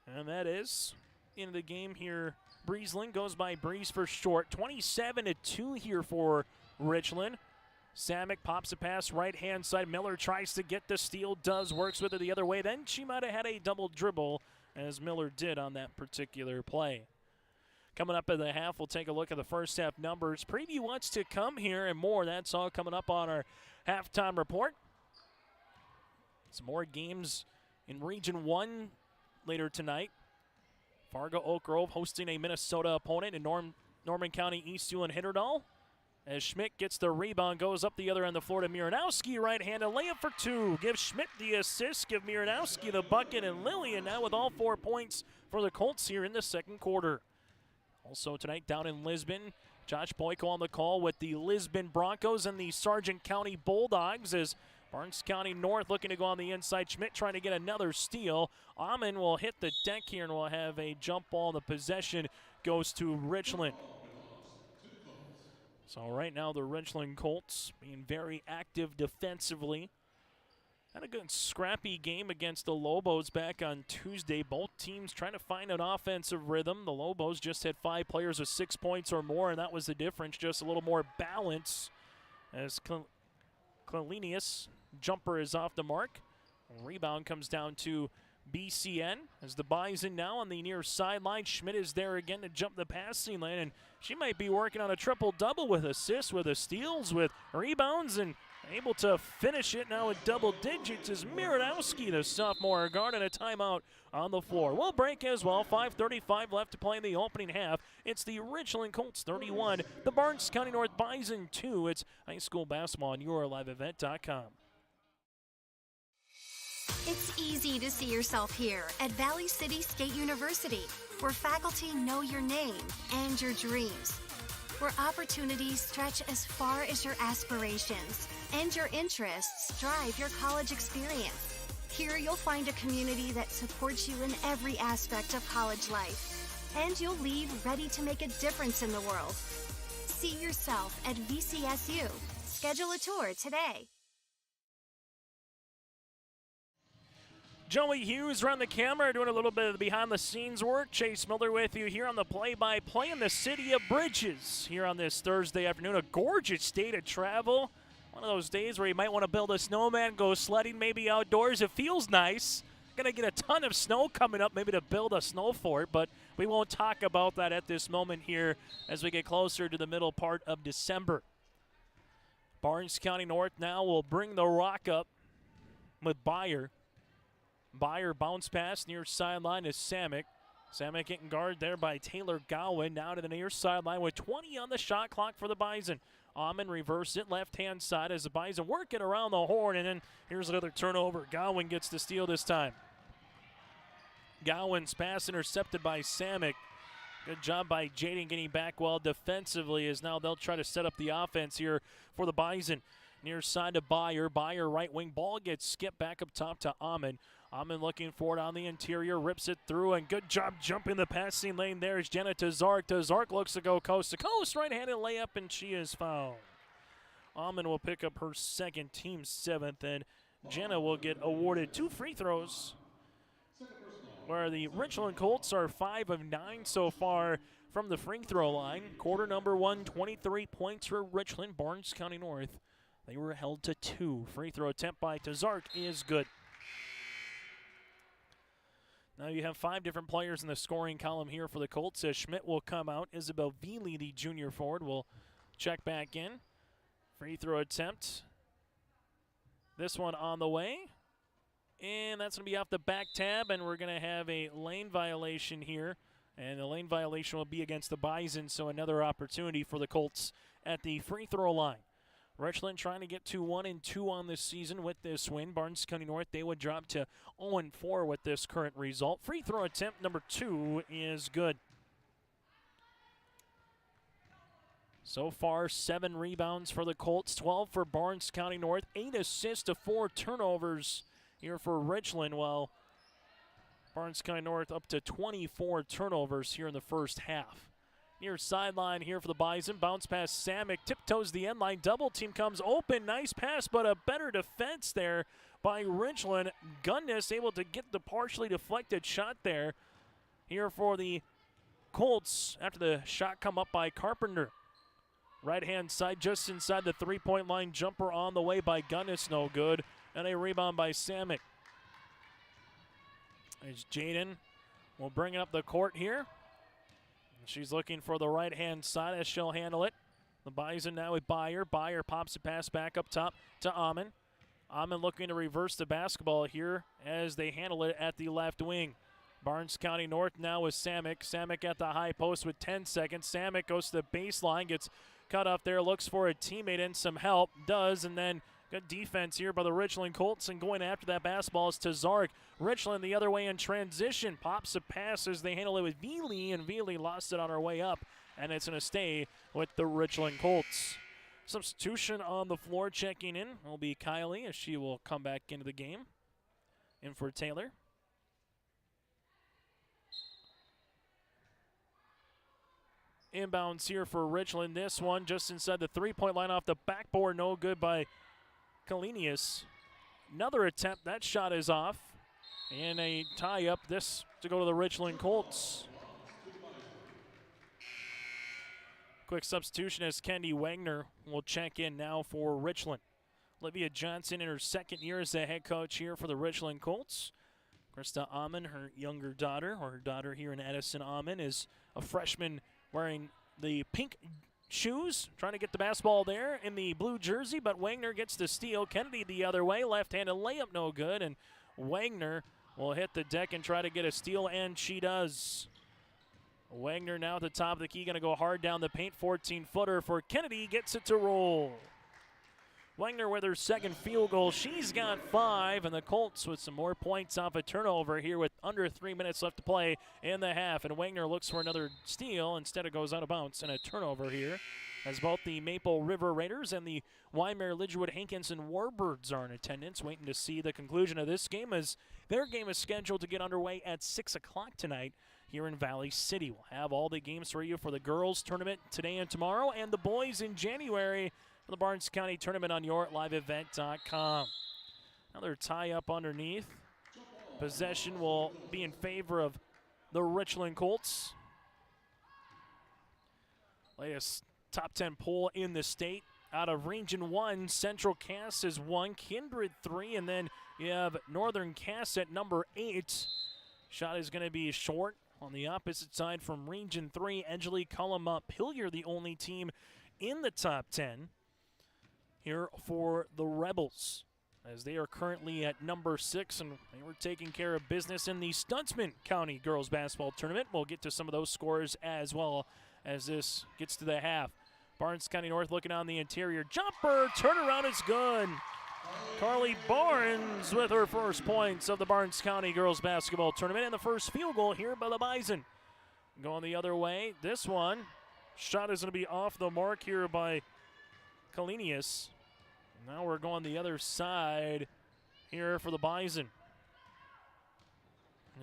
And that is into the game here. Breezeling goes by Breeze for short. 27-2 here for Richland. Samick pops a pass right-hand side. Miller tries to get the steal, works with it the other way. Then she might have had a double dribble, as Miller did on that particular play. Coming up at the half, we'll take a look at the first half numbers. Preview what's to come here and more. That's all coming up on our halftime report. Some more games in Region 1 later tonight. Fargo Oak Grove hosting a Minnesota opponent in Norman County East Hewlin Hitterdal. As Schmidt gets the rebound, goes up the other end of the floor to Miranowski, right-handed layup for 2. Give Schmidt the assist, give Miranowski the bucket, and Lillian now with all 4 points for the Colts here in the second quarter. Also tonight down in Lisbon, Josh Boyko on the call with the Lisbon Broncos and the Sargent County Bulldogs, as Barnes County North looking to go on the inside. Schmidt trying to get another steal. Amon will hit the deck here and will have a jump ball. The possession goes to Richland. So right now the Richland Colts being very active defensively. Had a good scrappy game against the Lobos back on Tuesday. Both teams trying to find an offensive rhythm. The Lobos just had 5 players with 6 points or more, and that was the difference. Just a little more balance as Kalinius jumper is off the mark. Rebound comes down to BCN as the Bison now on the near sideline. Schmidt is there again to jump the passing lane, and she might be working on a triple-double with assists, with the steals, with rebounds, and able to finish it now with double digits is Miranowski, the sophomore guard, and a timeout on the floor. We'll break as well. 5:35 left to play in the opening half. It's the Richland Colts 31, the Barnes County North Bison 2. It's high school basketball on YourLiveEvent.com. It's easy to see yourself here at Valley City State University, where faculty know your name and your dreams, where opportunities stretch as far as your aspirations and your interests drive your college experience. Here you'll find a community that supports you in every aspect of college life, and you'll leave ready to make a difference in the world. See yourself at VCSU. Schedule a tour today. Joey Hughes around the camera doing a little bit of the behind-the-scenes work. Chase Miller with you here on the play-by-play in the city of Bridges here on this Thursday afternoon. A gorgeous day to travel. One of those days where you might want to build a snowman, go sledding maybe outdoors. It feels nice. going to get a ton of snow coming up, maybe to build a snow fort, but we won't talk about that at this moment here as we get closer to the middle part of December. Barnes County North now will bring the rock up with Byer. Byer bounce pass near sideline is Samick. Samick getting guarded there by Taylor Gowan. Now to the near sideline with 20 on the shot clock for the Bison. Amon reversed it left-hand side as the Bison working around the horn, and then here's another turnover. Gowan gets the steal this time. Gowan's pass intercepted by Samick. Good job by Jaden getting back well defensively, as now they'll try to set up the offense here for the Bison. Near side to Byer. Byer right wing ball gets skipped back up top to Amon. Amon looking for it on the interior, rips it through, and good job jumping the passing lane there is Jenna Tazark. Tazark looks to go coast to coast, right-handed layup, and she is fouled. Amon will pick up her second, team seventh, and Jenna will get awarded 2 free throws, where the Richland Colts are 5 of 9 so far from the free throw line. Quarter number 1, 23 points for Richland. Barnes County North, they were held to 2. Free throw attempt by Tazark is good. Now you have 5 different players in the scoring column here for the Colts. As Schmidt will come out. Isabel Veely, the junior forward, will check back in. Free throw attempt. This one on the way. And that's going to be off the back tab, and we're going to have a lane violation here. And the lane violation will be against the Bison, so another opportunity for the Colts at the free throw line. Richland trying to get to 1-2 on this season with this win. Barnes County North, they would drop to 0-4 with this current result. Free throw attempt number 2 is good. So far, 7 rebounds for the Colts, 12 for Barnes County North, 8 assists to 4 turnovers here for Richland, while Barnes County North up to 24 turnovers here in the first half. Near sideline here for the Bison. Bounce pass Samick, tiptoes the end line. Double team comes open. Nice pass, but a better defense there by Richland. Gunnis able to get the partially deflected shot there here for the Colts after the shot come up by Carpenter. Right-hand side just inside the three-point line. Jumper on the way by Gunnis, no good. And a rebound by Samick. As Jaden will bring it up the court here. She's looking for the right-hand side as she'll handle it. The Bison now with Byer. Byer pops a pass back up top to Amon. Amon looking to reverse the basketball here as they handle it at the left wing. Barnes County North now with Samick. Samick at the high post with 10 seconds. Samick goes to the baseline, gets cut off there, looks for a teammate and some help. Does, and then good defense here by the Richland Colts, and going after that basketball is Tazark. Richland the other way in transition. Pops a pass as they handle it with Veely, and Veely lost it on her way up, and it's going to stay with the Richland Colts. Substitution on the floor checking in will be Kylie as she will come back into the game. In for Taylor. Inbounds here for Richland. This one just inside the three-point line off the backboard. No good by Kalenius. Another attempt. That shot is off. And a tie-up. This to go to the Richland Colts. Quick substitution as Kendi Wagner will check in now for Richland. Olivia Johnson in her second year as the head coach here for the Richland Colts. Krista Amon, her younger daughter, or her daughter here in Edison Amon, is a freshman wearing the pink shoes, trying to get the basketball there in the blue jersey, but Wagner gets the steal. Kennedy the other way, left-handed layup, no good, and Wagner will hit the deck and try to get a steal, and she does. Wagner now at the top of the key, going to go hard down the paint, 14-footer for Kennedy, gets it to roll. Wagner with her second field goal. She's got 5, and the Colts with some more points off a turnover here with under 3 minutes left to play in the half. And Wagner looks for another steal. Instead, it goes out of bounds, and a turnover here as both the Maple River Raiders and the Weimar Lidgewood Hankinson Warbirds are in attendance, waiting to see the conclusion of this game, as their game is scheduled to get underway at 6 o'clock tonight here in Valley City. We'll have all the games for you for the girls tournament today and tomorrow, and the boys in January for the Barnes County Tournament on YourLiveEvent.com. Another tie-up underneath. Possession will be in favor of the Richland Colts. Latest top 10 poll in the state out of Region 1, Central Cass is 1, Kindred 3, and then you have Northern Cass at number 8. Shot is going to be short. On the opposite side from Region 3, Edgeley, Cullum, Hillier, the only team in the top 10 here for the Rebels, as they are currently at number 6, and they were taking care of business in the Stutzman County Girls Basketball Tournament. We'll get to some of those scores as well as this gets to the half. Barnes County North looking on the interior. Jumper, turnaround is good. Carly Barnes with her first points of the Barnes County Girls Basketball Tournament, and the first field goal here by the Bison. Going the other way, this one, shot is going to be off the mark here by Kalenius. Now we're going the other side here for the Bison.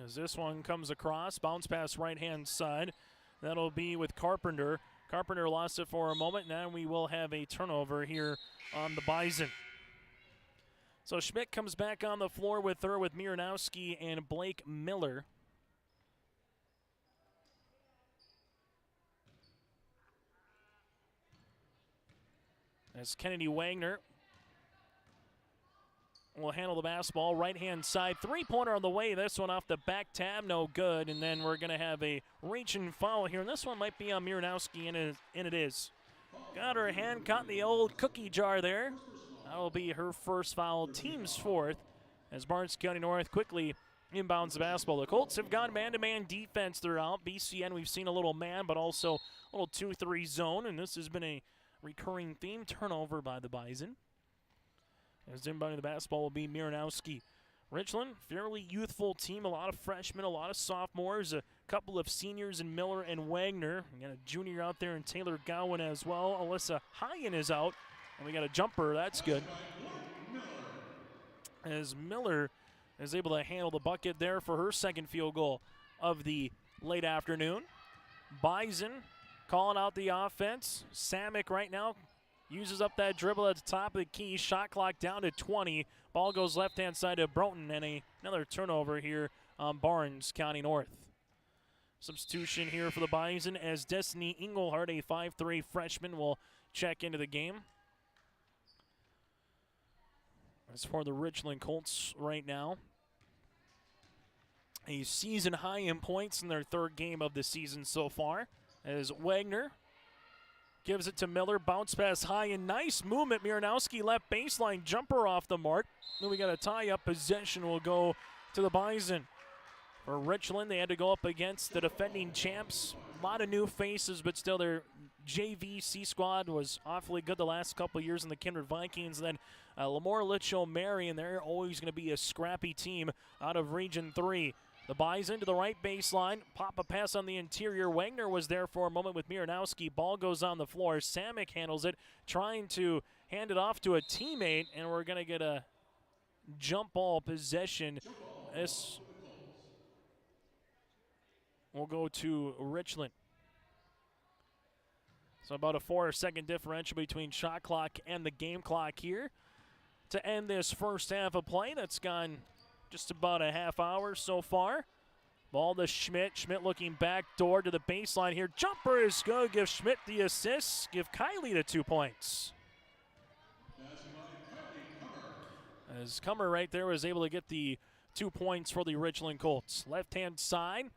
As this one comes across, bounce pass right-hand side. That'll be with Carpenter. Carpenter lost it for a moment. Now we will have a turnover here on the Bison. So Schmidt comes back on the floor with her, with Miranowski and Blake Miller. As Kennedy Wagner will handle the basketball, right-hand side. Three-pointer on the way. This one off the back tab, no good. And then we're going to have a reach and foul here. And this one might be on Miranowski, and it is. Got her hand caught in the old cookie jar there. That'll be her first foul, team's fourth, as Barnes County North quickly inbounds the basketball. The Colts have gone man-to-man defense throughout. BCN, we've seen a little man, but also a little 2-3 zone, and this has been a recurring theme. Turnover by the Bison. As inbounding the basketball will be Miranowski. Richland, fairly youthful team, a lot of freshmen, a lot of sophomores, a couple of seniors in Miller and Wagner. We got a junior out there in Taylor Gowan as well. Alyssa Hyen is out. And we got a jumper, that's good. As Miller is able to handle the bucket there for her second field goal of the late afternoon. Bison calling out the offense. Samick right now uses up that dribble at the top of the key. Shot clock down to 20. Ball goes left-hand side to Broughton, and another turnover here on Barnes County North. Substitution here for the Bison as Destiny Engelhardt, a 5'3 freshman, will check into the game. As for the Richland Colts right now, a season high in points in their third game of the season so far. As Wagner gives it to Miller, bounce pass high and nice movement. Miranowski left baseline, jumper off the mark. Then we got a tie-up. Possession will go to the Bison. For Richland, they had to go up against the defending champs. A lot of new faces, but still their JVC squad was awfully good the last couple of years in the Kindred Vikings. And then Lamore Litchell Mary, and they're always going to be a scrappy team out of Region 3. The Bison to the right baseline. Pop a pass on the interior. Wagner was there for a moment with Miranowski. Ball goes on the floor. Samick handles it, trying to hand it off to a teammate, and we're going to get a jump ball possession. This will go to Richland. So about a 4-second differential between shot clock and the game clock here to end this first half of play. That's gone just about a half hour so far. Ball to Schmidt. Schmidt looking back door to the baseline here. Jumper is good. Give Schmidt the assist. Give Kylie the 2 points. As Kummer right there was able to get the 2 points for the Richland Colts. Left-hand side.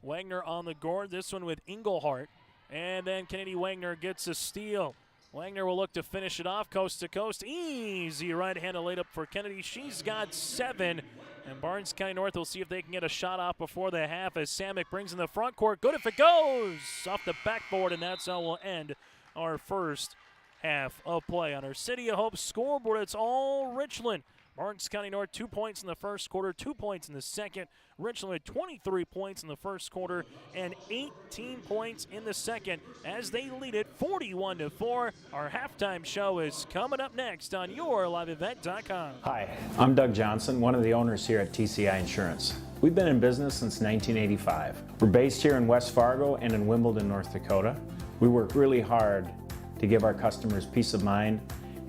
Wagner on the guard. This one with Engelhardt. And then Kennedy Wagner gets a steal. Wagner will look to finish it off coast to coast. Easy right-handed layup for Kennedy. She's got 7. And Barnes County North will see if they can get a shot off before the half as Samick brings in the front court. Good if it goes off the backboard, and that's how we'll end our first half of play. On our City of Hope scoreboard, it's all Richland. Barnes County North 2 points in the first quarter, 2 points in the second. Richland with 23 points in the first quarter and 18 points in the second as they lead it 41-4. Our halftime show is coming up next on YourLiveEvent.com. Hi, I'm Doug Johnson, one of the owners here at TCI Insurance. We've been in business since 1985. We're based here in West Fargo and in Wimbledon, North Dakota. We work really hard to give our customers peace of mind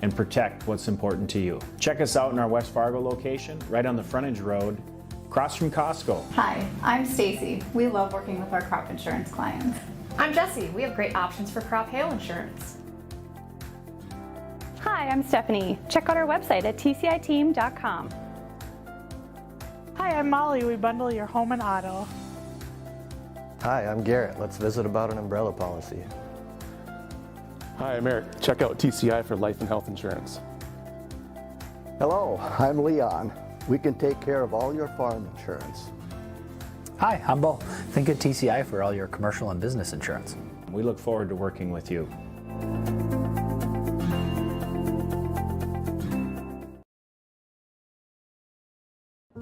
and protect what's important to you. Check us out in our West Fargo location, right on the frontage road, across from Costco. Hi, I'm Stacy. We love working with our crop insurance clients. I'm Jessie. We have great options for crop hail insurance. Hi, I'm Stephanie. Check out our website at tciteam.com. Hi, I'm Molly. We bundle your home and auto. Hi, I'm Garrett. Let's visit about an umbrella policy. Hi, I'm Eric. Check out TCI for life and health insurance. Hello, I'm Leon. We can take care of all your farm insurance. Hi, I'm Bo. Think of TCI for all your commercial and business insurance. We look forward to working with you.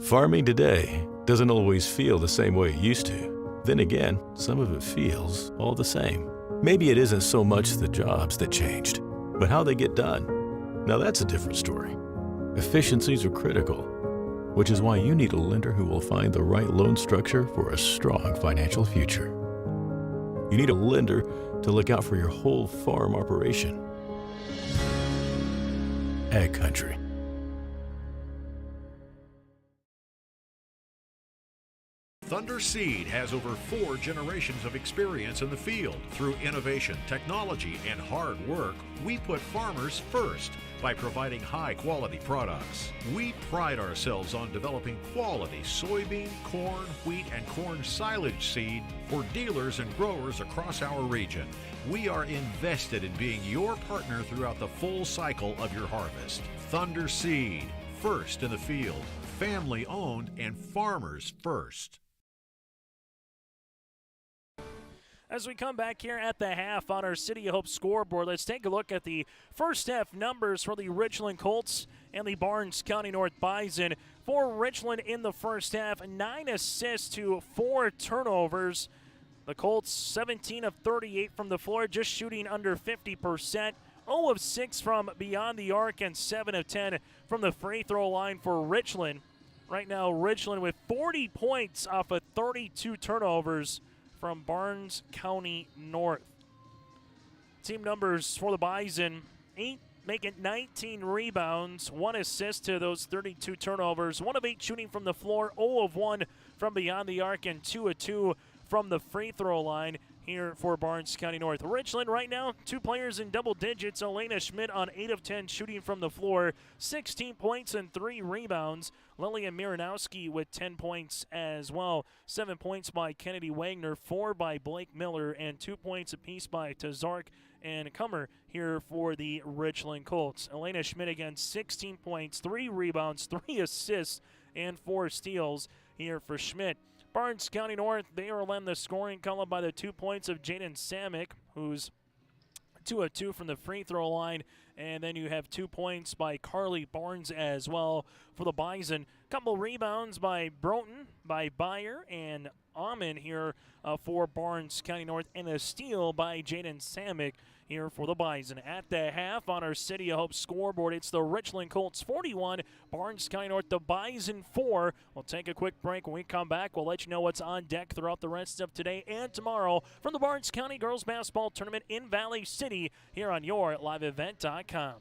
Farming today doesn't always feel the same way it used to. Then again, some of it feels all the same. Maybe it isn't so much the jobs that changed, but how they get done. Now that's a different story. Efficiencies are critical, which is why you need a lender who will find the right loan structure for a strong financial future. You need a lender to look out for your whole farm operation. Ag Country. Thunder Seed has over 4 generations of experience in the field. Through innovation, technology, and hard work, we put farmers first by providing high-quality products. We pride ourselves on developing quality soybean, corn, wheat, and corn silage seed for dealers and growers across our region. We are invested in being your partner throughout the full cycle of your harvest. Thunder Seed, first in the field, family-owned and farmers first. As we come back here at the half on our City of Hope scoreboard, let's take a look at the first half numbers for the Richland Colts and the Barnes County North Bison. For Richland in the first half, 9 assists to 4 turnovers. The Colts 17 of 38 from the floor, just shooting under 50%. 0 of 6 from beyond the arc and 7 of 10 from the free throw line for Richland. Right now, Richland with 40 points off of 32 turnovers from Barnes County North. Team numbers for the Bison, 8 make it 19 rebounds, 1 assist to those 32 turnovers, 1 of 8 shooting from the floor, 0 of 1 from beyond the arc, and 2 of 2 from the free throw line here for Barnes County North. Richland right now, 2 players in double digits. Elena Schmidt on 8 of 10 shooting from the floor, 16 points and 3 rebounds. Lillian Miranowski with 10 points as well. 7 points by Kennedy Wagner, 4 by Blake Miller, and 2 points apiece by Tazark and Kummer here for the Richland Colts. Elena Schmidt again, 16 points, 3 rebounds, 3 assists, and 4 steals here for Schmidt. Barnes County North, they are led the scoring column by the 2 points of Jaden Samick, who's 2 of 2 from the free throw line. And then you have 2 points by Carly Barnes as well for the Bison. Couple rebounds by Broughton, by Beyer, and Amon here for Barnes County North. And a steal by Jaden Samick here for the Bison. At the half on our City of Hope scoreboard, it's the Richland Colts 41, Barnes County North, the Bison 4. We'll take a quick break. When we come back, we'll let you know what's on deck throughout the rest of today and tomorrow from the Barnes County Girls Basketball Tournament in Valley City here on your liveevent.com.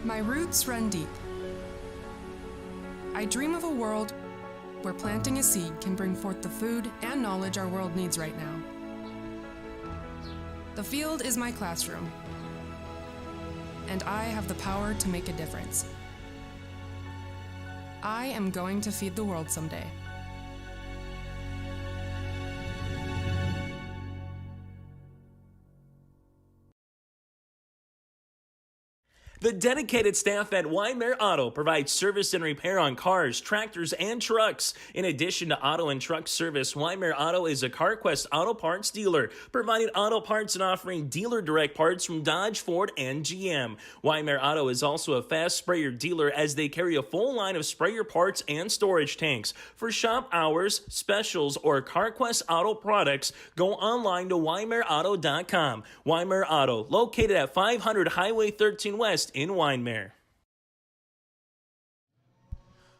My roots run deep. I dream of a world where planting a seed can bring forth the food and knowledge our world needs right now. The field is my classroom, and I have the power to make a difference. I am going to feed the world someday. The dedicated staff at Weimar Auto provides service and repair on cars, tractors, and trucks. In addition to auto and truck service, Weimar Auto is a CarQuest auto parts dealer, providing auto parts and offering dealer direct parts from Dodge, Ford, and GM. Weimar Auto is also a fast sprayer dealer as they carry a full line of sprayer parts and storage tanks. For shop hours, specials, or CarQuest auto products, go online to WeimarAuto.com. Weimar Auto, located at 500 Highway 13 West in Weimar.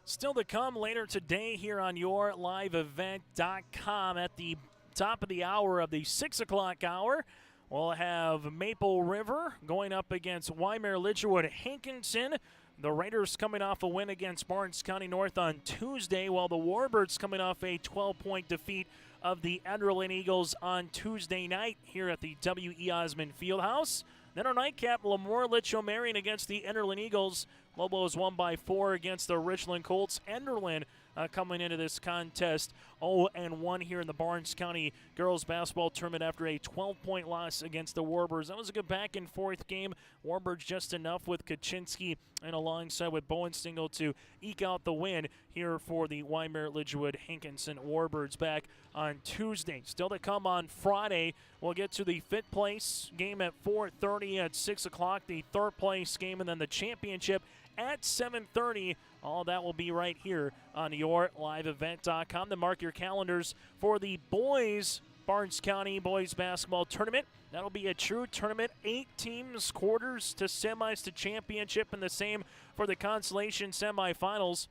Still to come later today here on your liveevent.com at the top of the hour of the 6 o'clock hour. We'll have Maple River going up against Weimar Lidgerwood Hankinson. The Raiders coming off a win against Barnes County North on Tuesday, while the Warbirds coming off a 12-point defeat of the Enderlin Eagles on Tuesday night here at the W.E. Osmond Fieldhouse. Then our nightcap, Lemoore Litchfield against the Enderlin Eagles. Lobos won by 4 against the Richland Colts. Enderlin coming into this contest 0-1 here in the Barnes County girls basketball tournament after a 12-point loss against the Warbirds. That was a good back-and-forth game. Warbirds just enough with Kaczynski and alongside with Bowenstengel to eke out the win here for the Weimar Lidgewood Hankinson Warbirds back on Tuesday. Still to come on Friday, we'll get to the fifth place game at 4:30 at 6 o'clock, the third place game, and then the championship at 7:30. All that will be right here on yourliveevent.com. To mark your calendars for the boys Barnes County boys basketball tournament. That'll be a true tournament. 8 teams, quarters to semis to championship, and the same for the consolation semifinals,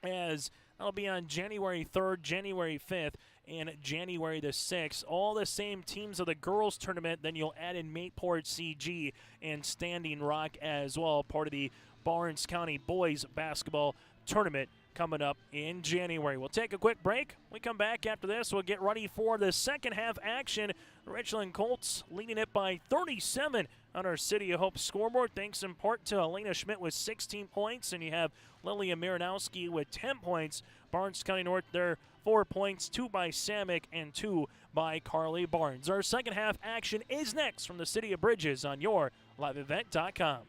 as that'll be on January 3rd, January 5th, and January the 6th. All the same teams of the girls tournament. Then you'll add in Mayport CG and Standing Rock as well, part of the Barnes County boys basketball tournament coming up in January. We'll take a quick break. We come back after this. We'll get ready for the second half action. Richland Colts leading it by 37 on our City of Hope scoreboard, thanks in part to Elena Schmidt with 16 points, and you have Lilia Miranowski with 10 points. Barnes County North there, 4 points, 2 by Samick and 2 by Carly Barnes. Our second half action is next from the City of Bridges on yourliveevent.com.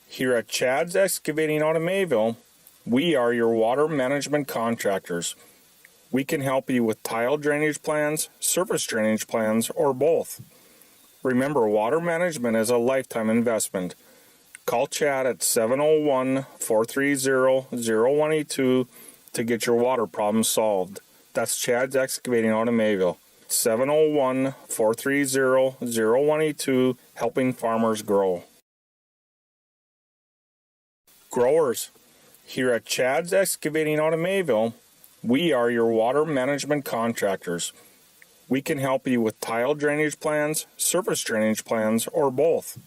Here at Chad's Excavating out of Mayville, we are your water management contractors. We can help you with tile drainage plans, surface drainage plans, or both. Remember, water management is a lifetime investment. Call Chad at 701-430-0182 to get your water problems solved. That's Chad's Excavating out of Mayville. 701-430-0182, helping farmers grow. Growers, here at Chad's Excavating out of Mayville, we are your water management contractors. We can help you with tile drainage plans, surface drainage plans, or both.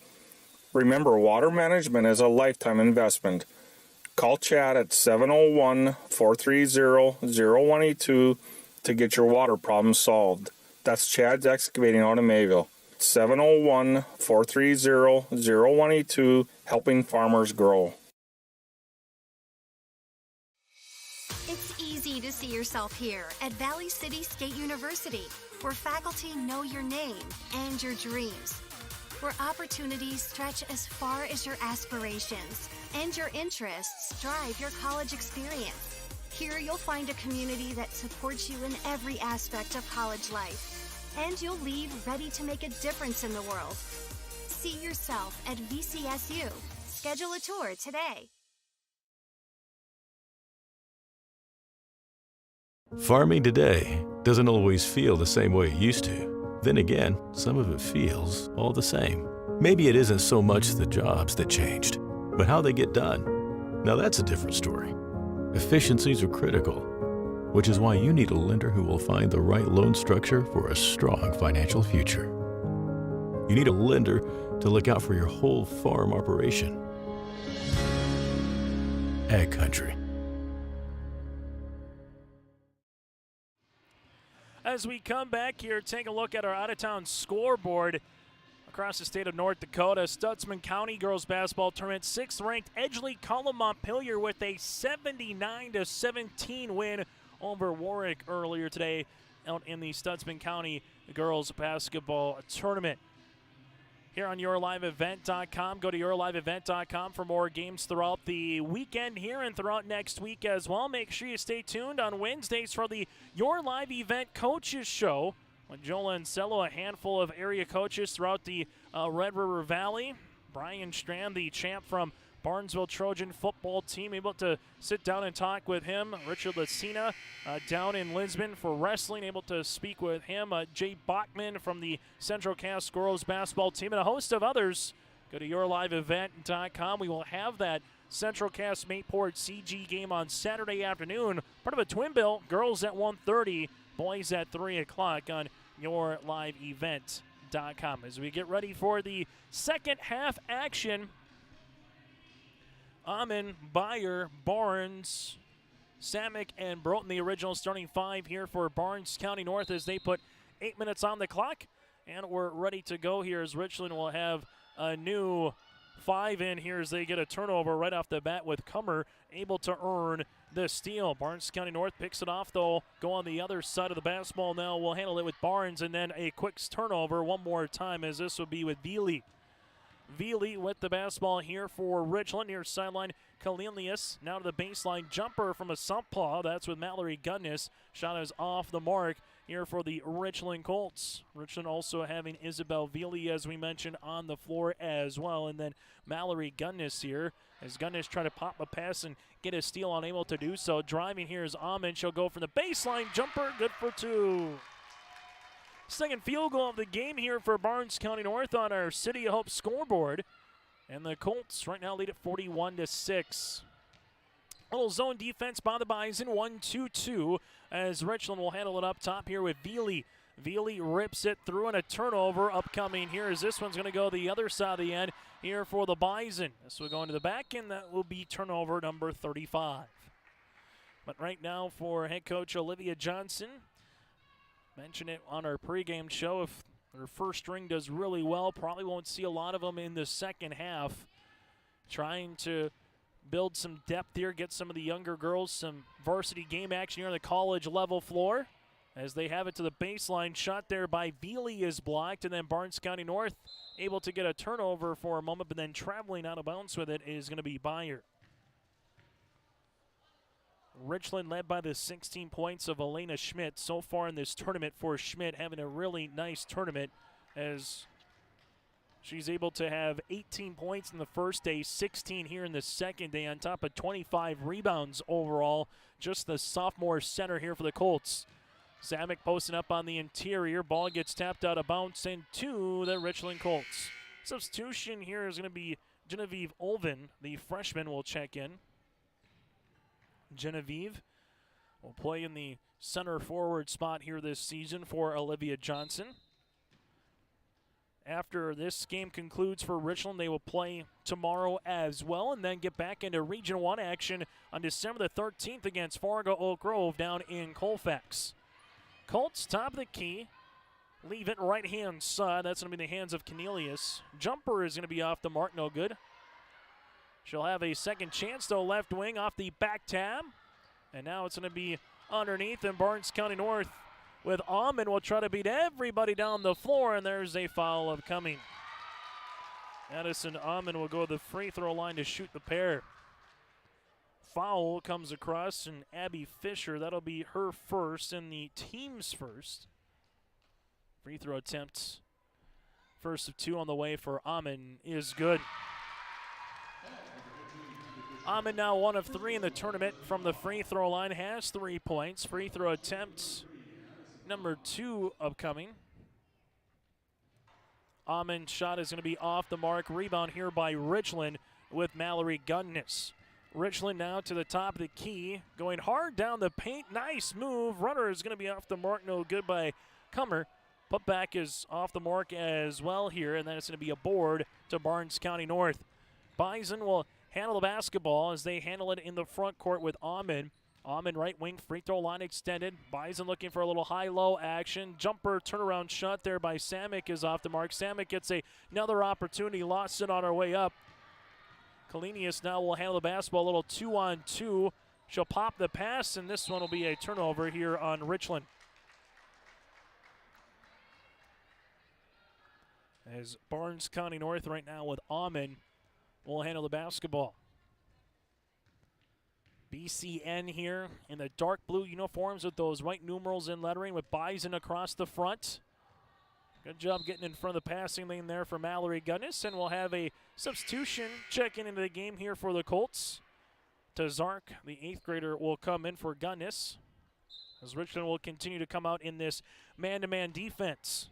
Remember, water management is a lifetime investment. Call Chad at 701-430-0182 to get your water problems solved. That's Chad's Excavating out of Mayville. 701-430-0182, helping farmers grow. It's easy to see yourself here at Valley City State University, where faculty know your name and your dreams, where opportunities stretch as far as your aspirations and your interests drive your college experience. Here you'll find a community that supports you in every aspect of college life, and you'll leave ready to make a difference in the world. See yourself at VCSU. Schedule a tour today. Farming today doesn't always feel the same way it used to. Then again, some of it feels all the same. Maybe it isn't so much the jobs that changed, but how they get done. Now that's a different story. Efficiencies are critical, which is why you need a lender who will find the right loan structure for a strong financial future. You need a lender to look out for your whole farm operation. Ag Country. As we come back here, take a look at our out-of-town scoreboard across the state of North Dakota. Stutsman County girls basketball tournament, 6th-ranked Edgeley-Cullum Montpelier with a 79-17 win over Warwick earlier today out in the Stutsman County girls basketball tournament. Here on yourliveevent.com. Go to yourliveevent.com for more games throughout the weekend here and throughout next week as well. Make sure you stay tuned on Wednesdays for the Your Live Event Coaches Show with Joe Lancello, a handful of area coaches throughout the Red River Valley. Brian Strand, the champ from Barnesville Trojan football team, able to sit down and talk with him. Richard Lacina down in Lisbon for wrestling, able to speak with him. Jay Bachman from the Central Cass girls basketball team, and a host of others. Go to yourliveevent.com. We will have that Central Cass Mayport CG game on Saturday afternoon, part of a twin bill, girls at 1:30, boys at 3 o'clock on yourliveevent.com. As we get ready for the second half action, Amon, Byer, Barnes, Samick, and Broughton, the original starting 5 here for Barnes County North as they put 8 minutes on the clock And we're ready to go here as Richland will have a new 5 in here as they get a turnover right off the bat with Comer able to earn the steal. Barnes County North picks it off, though. Go on the other side of the basketball now. We'll handle it with Barnes, and then a quick turnover one more time as this will be with Veely. Veely with the basketball here for Richland. Near sideline, Kalinius. Now to the baseline jumper from a southpaw. That's with Mallory Goodness. Shot is off the mark here for the Richland Colts. Richland also having Isabel Veely, as we mentioned, on the floor as well. And then Mallory Goodness here as Goodness try to pop a pass and get a steal, unable to do so. Driving here is Amon. She'll go from the baseline jumper. Good for 2. Second field goal of the game here for Barnes County North on our City of Hope scoreboard. And the Colts right now lead at 41-6. A little zone defense by the Bison, 1-2-2, as Richland will handle it up top here with Veely. Veely rips it through and a turnover upcoming here as this one's going to go the other side of the end here for the Bison. This will go into the back, and that will be turnover number 35. But right now for head coach Olivia Johnson, mentioned it on our pregame show, if their first string does really well, probably won't see a lot of them in the second half. Trying to build some depth here, get some of the younger girls some varsity game action here on the college level floor. As they have it to the baseline, shot there by Veely is blocked, and then Barnes County North able to get a turnover for a moment, but then traveling out of bounds with it is going to be Byer. Richland led by the 16 points of Elena Schmidt so far in this tournament for Schmidt, having a really nice tournament as she's able to have 18 points in the first day, 16 here in the second day, on top of 25 rebounds overall. Just the sophomore center here for the Colts. Zamek posting up on the interior. Ball gets tapped out of bounds and to the Richland Colts. Substitution here is going to be Genevieve Olvin, the freshman, will check in. Genevieve will play in the center forward spot here this season for Olivia Johnson. After this game concludes for Richland, they will play tomorrow as well and then get back into Region 1 action on December the 13th against Fargo Oak Grove down in Colfax. Colts top of the key. Leave it right-hand side. That's going to be in the hands of Cornelius. Jumper is going to be off the mark. No good. She'll have a second chance, though, left wing off the back tab. And now it's going to be underneath, and Barnes County North with Amon will try to beat everybody down the floor, and there's a foul upcoming. Addison Amon will go to the free throw line to shoot the pair. Foul comes across, and Abby Fisher, that'll be her first and the team's first. Free throw attempt, first of 2 on the way for Amon, is good. Amon now 1 of 3 in the tournament from the free throw line, has 3 points. Free throw attempt number 2 upcoming. Amon's shot is going to be off the mark. Rebound here by Richland with Mallory Gunness. Richland now to the top of the key, going hard down the paint. Nice move. Runner is going to be off the mark. No good by Comer. Putback is off the mark as well here, and then it's going to be a board to Barnes County North. Bison will handle the basketball as they handle it in the front court with Amon. Amon right wing, free throw line extended. Bison looking for a little high-low action. Jumper turnaround shot there by Samek is off the mark. Samek gets another opportunity, lost it on her way up. Kalinius now will handle the basketball, a little 2-on-2. She'll pop the pass, and this one will be a turnover here on Richland. As Barnes County North right now with Amon will handle the basketball. BCN here in the dark blue uniforms with those white numerals in lettering with Bison across the front. Good job getting in front of the passing lane there for Mallory Gunness, and we'll have a substitution checking into the game here for the Colts. Tazark, the 8th grader, will come in for Gunness as Richland will continue to come out in this man-to-man defense.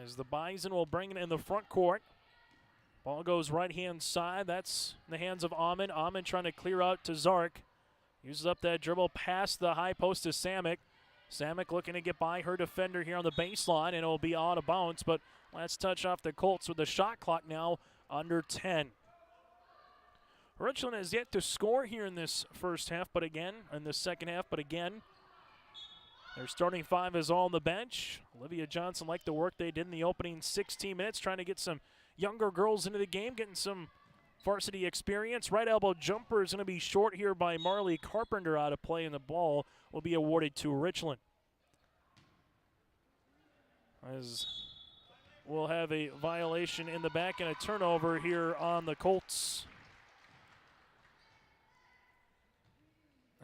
As the Bison will bring it in the front court. Ball goes right-hand side. That's in the hands of Amon. Amon trying to clear out to Zark. Uses up that dribble past the high post to Samek. Samek looking to get by her defender here on the baseline, and it'll be out of bounds. But let's touch off the Colts with the shot clock now under 10. Richland has yet to score here in this first half, but again, in the second half, but again, Their starting five is all on the bench. Olivia Johnson liked the work they did in the opening 16 minutes, trying to get some younger girls into the game, getting some varsity experience. Right elbow jumper is going to be short here by Marley Carpenter out of play, and the ball will be awarded to Richland. As we'll have a violation in the back and a turnover here on the Colts.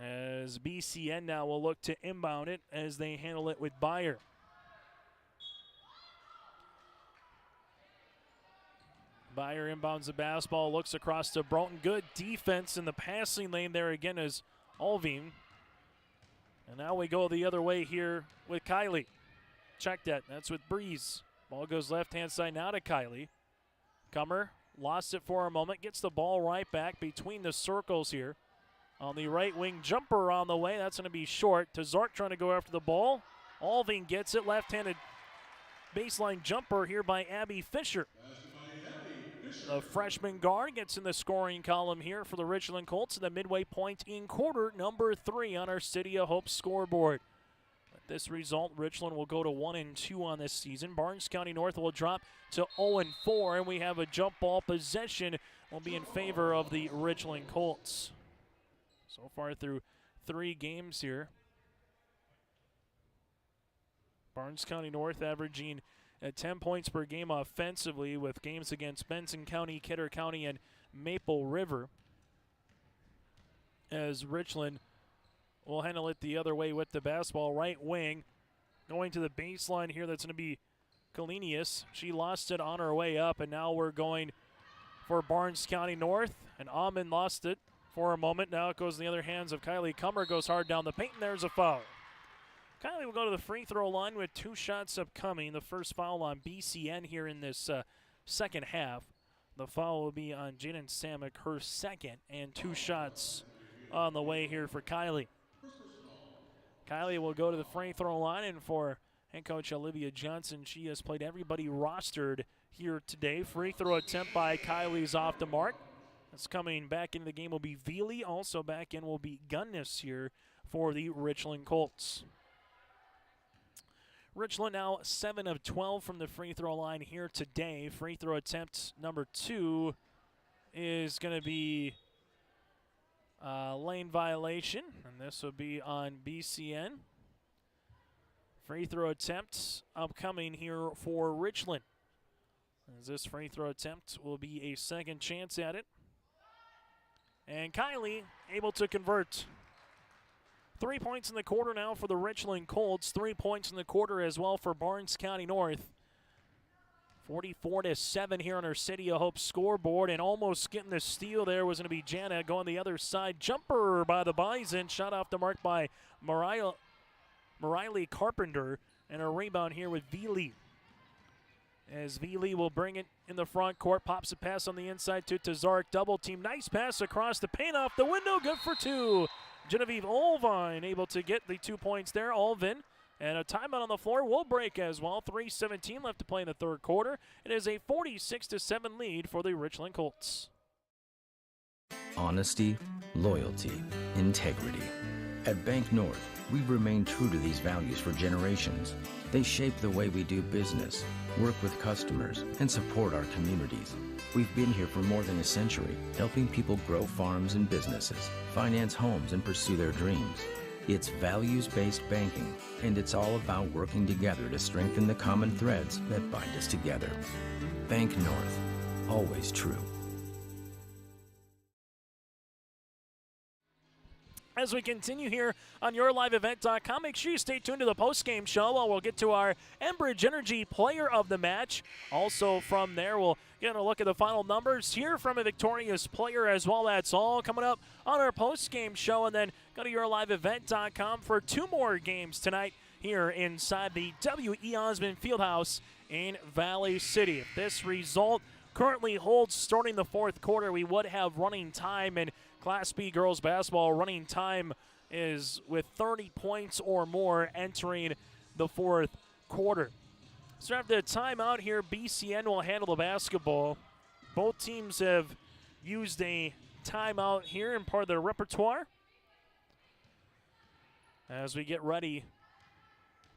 As BCN now will look to inbound it as they handle it with Byer. Byer inbounds the basketball, looks across to Broughton. Good defense in the passing lane there again as Alvin. And now we go the other way here with Kylie. Check that. That's with Breeze. Ball goes left-hand side now to Kylie. Comer lost it for a moment, gets the ball right back between the circles here. On the right wing, jumper on the way. That's going to be short. Tazark trying to go after the ball. Alvin gets it. Left-handed baseline jumper here by Abby Fisher. The freshman guard gets in the scoring column here for the Richland Colts at the midway point in quarter number 3 on our City of Hope scoreboard. With this result, Richland will go to 1-2 on this season. Barnes County North will drop to 0-4, and we have a jump ball possession will be in favor of the Richland Colts. So far through 3 games here, Barnes County North averaging at 10 points per game offensively, with games against Benson County, Kidder County, and Maple River. As Richland will handle it the other way with the basketball. Right wing going to the baseline here. That's going to be Kalenius. She lost it on her way up, and now we're going for Barnes County North. And Amon lost it for a moment. Now it goes in the other hands of Kylie Comer. Goes hard down the paint, and there's a foul. Kylie will go to the free throw line with 2 shots upcoming. The first foul on BCN here in this second half. The foul will be on Jaden Samick, her second, and 2 shots on the way here for Kylie. Kylie will go to the free throw line, and for head coach Olivia Johnson, she has played everybody rostered here today. Free throw attempt by Kylie's off the mark. That's coming back into the game will be Veely. Also back in will be Gunnis here for the Richland Colts. Richland now 7 of 12 from the free throw line here today. Free throw attempt number 2 is going to be lane violation, and this will be on BCN. Free throw attempt upcoming here for Richland. As this free throw attempt will be a second chance at it. And Kylie able to convert. 3 points in the quarter now for the Richland Colts. 3 points in the quarter as well for Barnes County North. 44-7 here on our City of Hope scoreboard, and almost getting the steal there was going to be Jana going the other side. Jumper by the Bison, shot off the mark by Mariley Carpenter, and a rebound here with Veely. As Veely will bring it in the front court, pops a pass on the inside to Tazark. Double team, nice pass across the paint off the window, good for 2. Genevieve Olvine able to get the 2 points there. Olvin, and a timeout on the floor will break as well. 3:17 left to play in the third quarter. It is a 46-7 lead for the Richland Colts. Honesty, loyalty, integrity. At Bank North, we've remained true to these values for generations. They shape the way we do business, work with customers, and support our communities. We've been here for more than a century, helping people grow farms and businesses, finance homes, and pursue their dreams. It's values-based banking, and it's all about working together to strengthen the common threads that bind us together. Bank North, always true. As we continue here on YourLiveEvent.com, make sure you stay tuned to the postgame show while we'll get to our Enbridge Energy Player of the Match. Also from there, we'll get a look at the final numbers, hear from a victorious player as well. That's all coming up on our postgame show. And then go to YourLiveEvent.com for 2 more games tonight here inside the W.E. Osmond Fieldhouse in Valley City. If this result currently holds starting the fourth quarter, we would have running time, and Class B girls basketball running time is with 30 points or more entering the fourth quarter. So after the timeout here, BCN will handle the basketball. Both teams have used a timeout here in part of their repertoire. As we get ready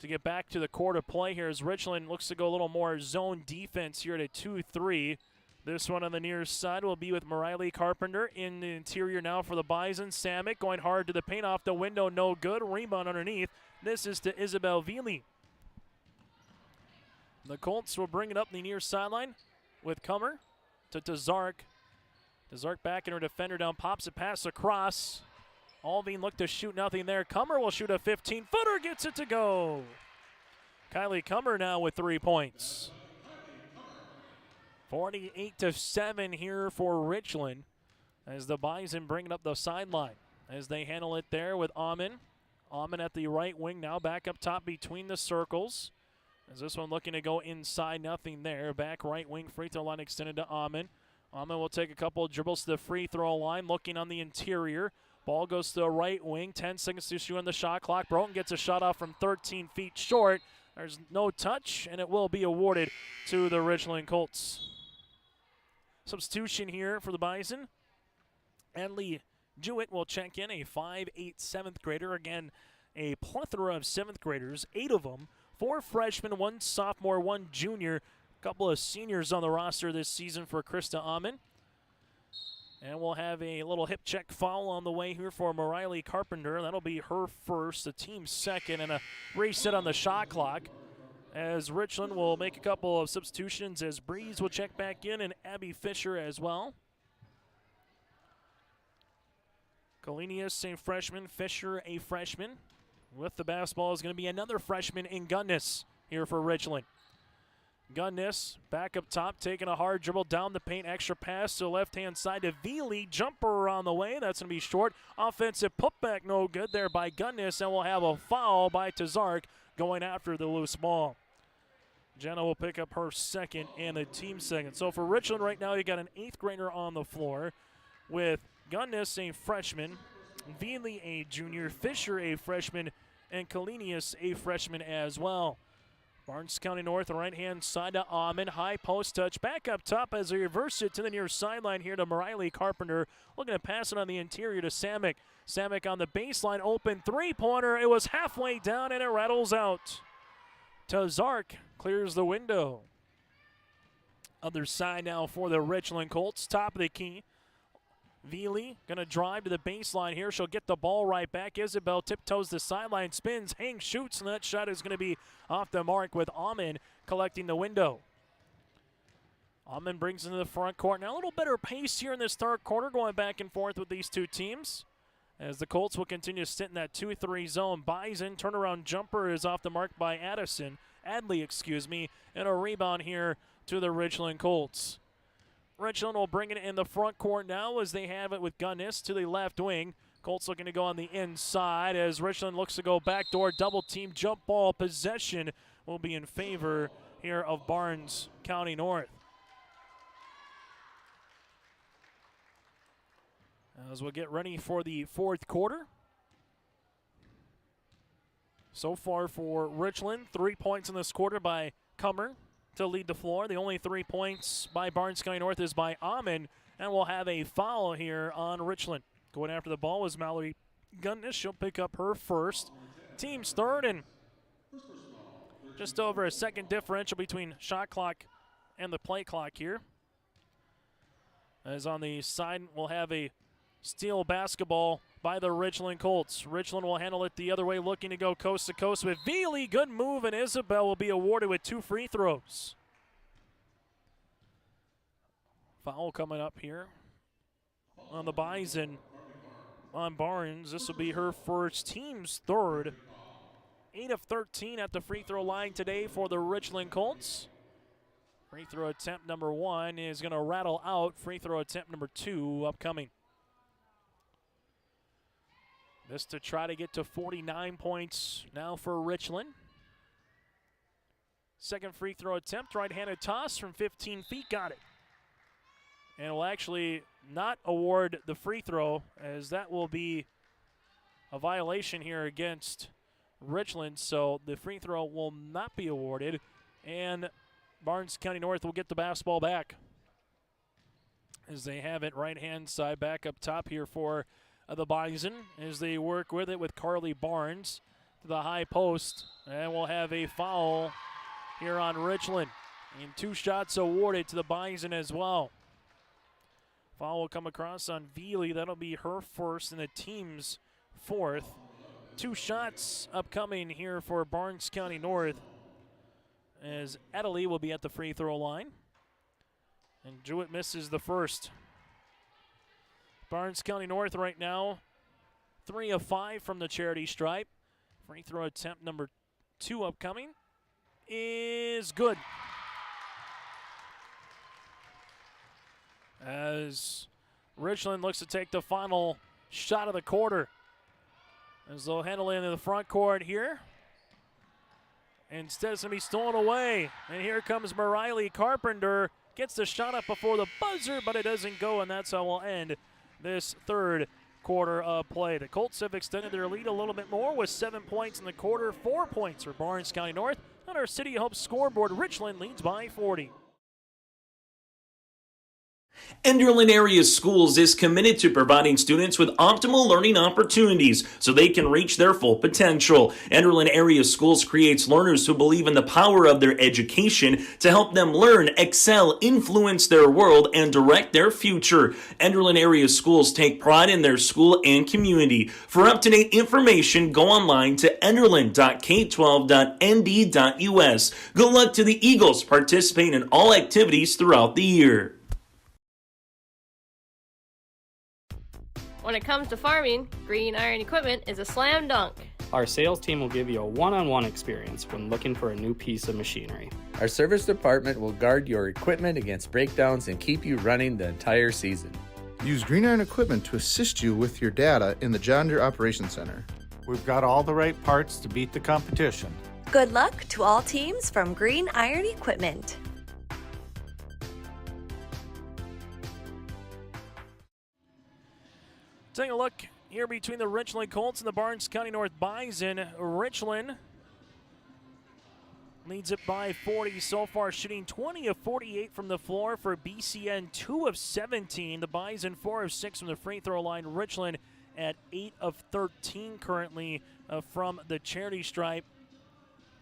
to get back to the court of play here as Richland looks to go a little more zone defense here at a 2-3. This one on the near side will be with Mariley Carpenter in the interior now for the Bison. Samick going hard to the paint, off the window, no good. Rebound underneath. This is to Isabel Veely. The Colts will bring it up the near sideline with Kummer to Zark. Zark back in her defender down, pops it pass across. Alvin looked to shoot, nothing there. Kummer will shoot a 15-footer, gets it to go. Kylie Kummer now with 3 points. 48-7 here for Richland as the Bison bring it up the sideline as they handle it there with Amon. Amon at the right wing now, back up top between the circles. As this one looking to go inside, nothing there. Back right wing, free throw line extended to Amon. Amon will take a couple of dribbles to the free throw line, looking on the interior. Ball goes to the right wing, 10 seconds to shoot on the shot clock. Broughton gets a shot off from 13 feet short. There's no touch, and it will be awarded to the Richland Colts. Substitution here for the Bison. Adley Jewett will check in, a 5'8", 7th grader. Again, a plethora of 7th graders, 8 of them. 4 freshmen, 1 sophomore, 1 junior. A couple of seniors on the roster this season for Krista Amon. And we'll have a little hip check foul on the way here for Mariley Carpenter. That'll be her first, the team's second, and a reset on the shot clock. As Richland will make a couple of substitutions as Breeze will check back in and Abby Fisher as well. Kalenius, a freshman. Fisher, a freshman. With the basketball is going to be another freshman in Gunnis here for Richland. Gunnis back up top, taking a hard dribble down the paint. Extra pass to the left-hand side to Veely. Jumper on the way. That's going to be short. Offensive putback no good there by Gunnis, and we'll have a foul by Tazark going after the loose ball. Jenna will pick up her second and the team second. So for Richland right now, you got an 8th grader on the floor with Gunnis, a freshman, Veely, a junior, Fisher, a freshman, and Kalenius, a freshman as well. Barnes County North, right-hand side to Amon. High post touch back up top as they reverse it to the near sideline here to Mariley Carpenter. Looking to pass it on the interior to Samick. Samick on the baseline, open three-pointer. It was halfway down and it rattles out. Tazark clears the window. Other side now for the Richland Colts. Top of the key. Veely going to drive to the baseline here. She'll get the ball right back. Isabel tiptoes the sideline, spins, hangs, shoots, and that shot is going to be off the mark with Amon collecting the window. Amon brings into the front court. Now a little better pace here in this third quarter, going back and forth with these two teams. As the Colts will continue to sit in that 2-3 zone. Bison turnaround jumper is off the mark by Adley, and a rebound here to the Richland Colts. Richland will bring it in the front court now as they have it with Gunnis to the left wing. Colts looking to go on the inside as Richland looks to go backdoor double team. Jump ball possession will be in favor here of Barnes County North. As we'll get ready for the fourth quarter. So far for Richland, 3 points in this quarter by Kummer to lead the floor. The only 3 points by Barnes County North is by Amon, and we'll have a foul here on Richland. Going after the ball was Mallory Gunnis. She'll pick up her first. Team's third, and just over a second differential between shot clock and the play clock here. As on the side, we'll have a steal basketball by the Richland Colts. Richland will handle it the other way, looking to go coast to coast with Veely. Good move, and Isabel will be awarded with 2 free throws. Foul coming up here on the Bison on Barnes. This will be her first, team's third. 8 of 13 at the free throw line today for the Richland Colts. Free throw attempt number 1 is going to rattle out. Free throw attempt number 2 upcoming. This to try to get to 49 points now for Richland. Second free throw attempt, right-handed toss from 15 feet, got it. And will actually not award the free throw, as that will be a violation here against Richland, so the free throw will not be awarded, and Barnes County North will get the basketball back as they have it right-hand side back up top here for the Bison as they work with it with Carly Barnes. to the high post, and we'll have a foul here on Richland. And 2 shots awarded to the Bison as well. Foul will come across on Veely. That'll be her first and the team's 4th. 2 shots upcoming here for Barnes County North, as Adderley will be at the free throw line. And Jewett misses the first. Barnes County North right now, 3 of 5 from the charity stripe. Free throw attempt number 2 upcoming is good. As Richland looks to take the final shot of the quarter, as they'll handle it into the front court here. Instead, it's going to be stolen away. And here comes Mariley Carpenter. Gets the shot up before the buzzer, but it doesn't go, and that's how we'll end this 3rd quarter of play. The Colts have extended their lead a little bit more with 7 points in the quarter, 4 points for Barnes County North. On our City of Hope scoreboard, Richland leads by 40. Enderlin Area Schools is committed to providing students with optimal learning opportunities so they can reach their full potential. Enderlin Area Schools creates learners who believe in the power of their education to help them learn, excel, influence their world, and direct their future. Enderlin Area Schools take pride in their school and community. For up-to-date information, go online to enderlin.k12.nd.us. Good luck to the Eagles participating in all activities throughout the year. When it comes to farming, Green Iron Equipment is a slam dunk. Our sales team will give you a one-on-one experience when looking for a new piece of machinery. Our service department will guard your equipment against breakdowns and keep you running the entire season. Use Green Iron Equipment to assist you with your data in the John Deere Operations Center. We've got all the right parts to beat the competition. Good luck to all teams from Green Iron Equipment. Take a look here between the Richland Colts and the Barnes County North Bison. Richland leads it by 40 so far, shooting 20 of 48 from the floor for BCN, 2 of 17. The Bison 4 of 6 from the free throw line. Richland at 8 of 13 currently from the charity stripe.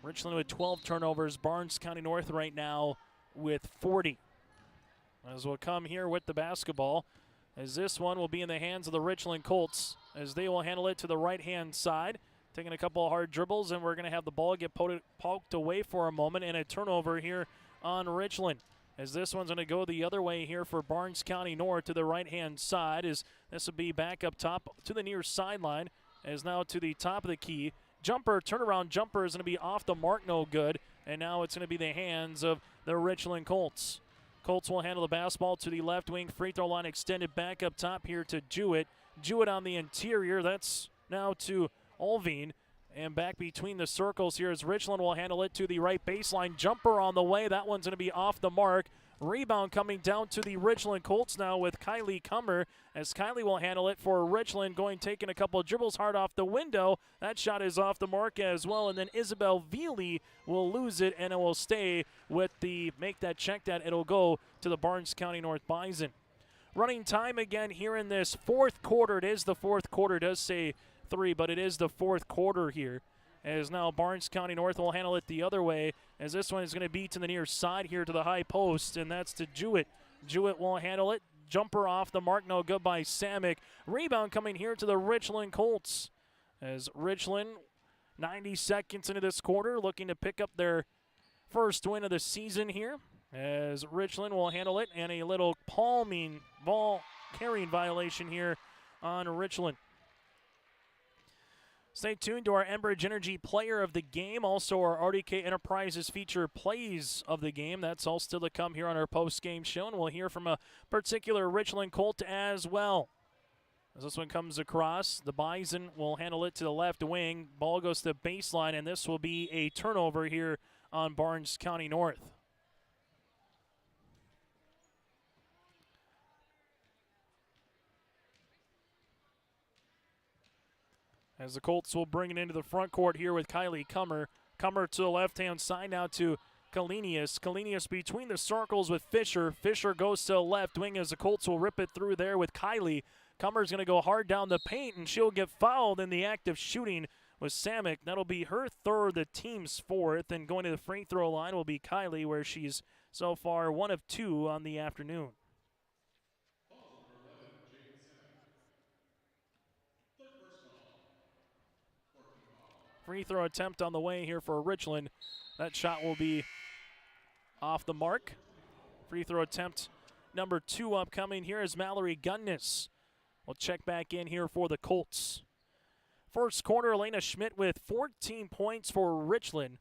Richland with 12 turnovers. Barnes County North right now with 40. As we'll come here with the basketball, as this one will be in the hands of the Richland Colts, as they will handle it to the right-hand side, taking a couple of hard dribbles, and we're going to have the ball get poked away for a moment, and a turnover here on Richland. As this one's going to go the other way here for Barnes County North to the right-hand side, as this will be back up top to the near sideline, as now to the top of the key. Jumper, turnaround jumper is going to be off the mark, no good, and now it's going to be the hands of the Richland Colts. Colts will handle the basketball to the left wing. Free throw line extended back up top here to Jewett. Jewett on the interior. That's now to Olvine. And back between the circles here as Richland will handle it to the right baseline. Jumper on the way. That one's going to be off the mark. Rebound coming down to the Richland Colts now with Kylie Kummer, as Kylie will handle it for Richland, taking a couple of dribbles hard off the window. That shot is off the mark as well, and then Isabel Veely will lose it, and it will stay with the make that check that it'll go to the Barnes County North Bison. Running time again here in this 4th quarter. It is the 4th quarter. It does say 3, but it is the 4th quarter here. As now Barnes County North will handle it the other way, as this one is going to be to the near side here to the high post, and that's to Jewett. Jewett will handle it. Jumper off the mark, no good by Samick. Rebound coming here to the Richland Colts, as Richland, 90 seconds into this quarter, looking to pick up their first win of the season here, as Richland will handle it, and a little palming ball carrying violation here on Richland. Stay tuned to our Enbridge Energy Player of the Game, also our RDK Enterprises feature Plays of the Game. That's all still to come here on our post-game show, and we'll hear from a particular Richland Colt as well. As this one comes across, the Bison will handle it to the left wing. Ball goes to baseline, and this will be a turnover here on Barnes County North. As the Colts will bring it into the front court here with Kylie Kummer. Kummer to the left-hand side now to Kalenius. Kalenius between the circles with Fisher. Fisher goes to the left wing as the Colts will rip it through there with Kylie. Kummer's going to go hard down the paint, and she'll get fouled in the act of shooting with Samick. That'll be her third, the team's fourth. And going to the free throw line will be Kylie, where she's so far 1 of 2 on the afternoon. Free throw attempt on the way here for Richland. That shot will be off the mark. Free throw attempt number 2 upcoming here is Mallory Gunness. We'll check back in here for the Colts. First quarter, Elena Schmidt with 14 points for Richland.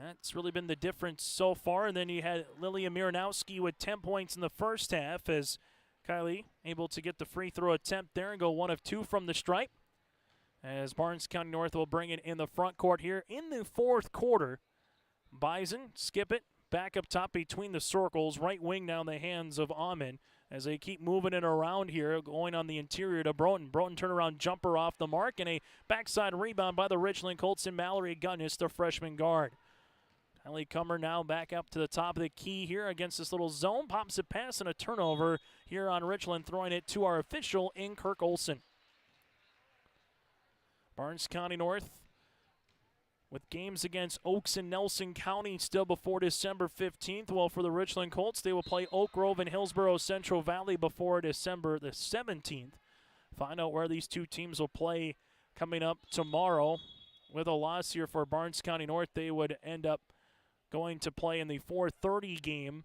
That's really been the difference so far. And then you had Lilia Miranowski with 10 points in the first half as Kylie able to get the free throw attempt there and go 1 of 2 from the stripe. As Barnes County North will bring it in the front court here in the fourth quarter. Bison, skip it, back up top between the circles, right wing down the hands of Amon as they keep moving it around here, going on the interior to Broughton. Broughton turnaround jumper off the mark and a backside rebound by the Richland Colts and Mallory Gunness, the freshman guard. Kylie Cummer now back up to the top of the key here against this little zone, pops it past and a turnover here on Richland, throwing it to our official in Kirk Olson. Barnes County North with games against Oaks and Nelson County still before December 15th. Well, for the Richland Colts, they will play Oak Grove and Hillsborough Central Valley before December the 17th. Find out where these two teams will play coming up tomorrow. With a loss here for Barnes County North, they would end up going to play in the 4:30 game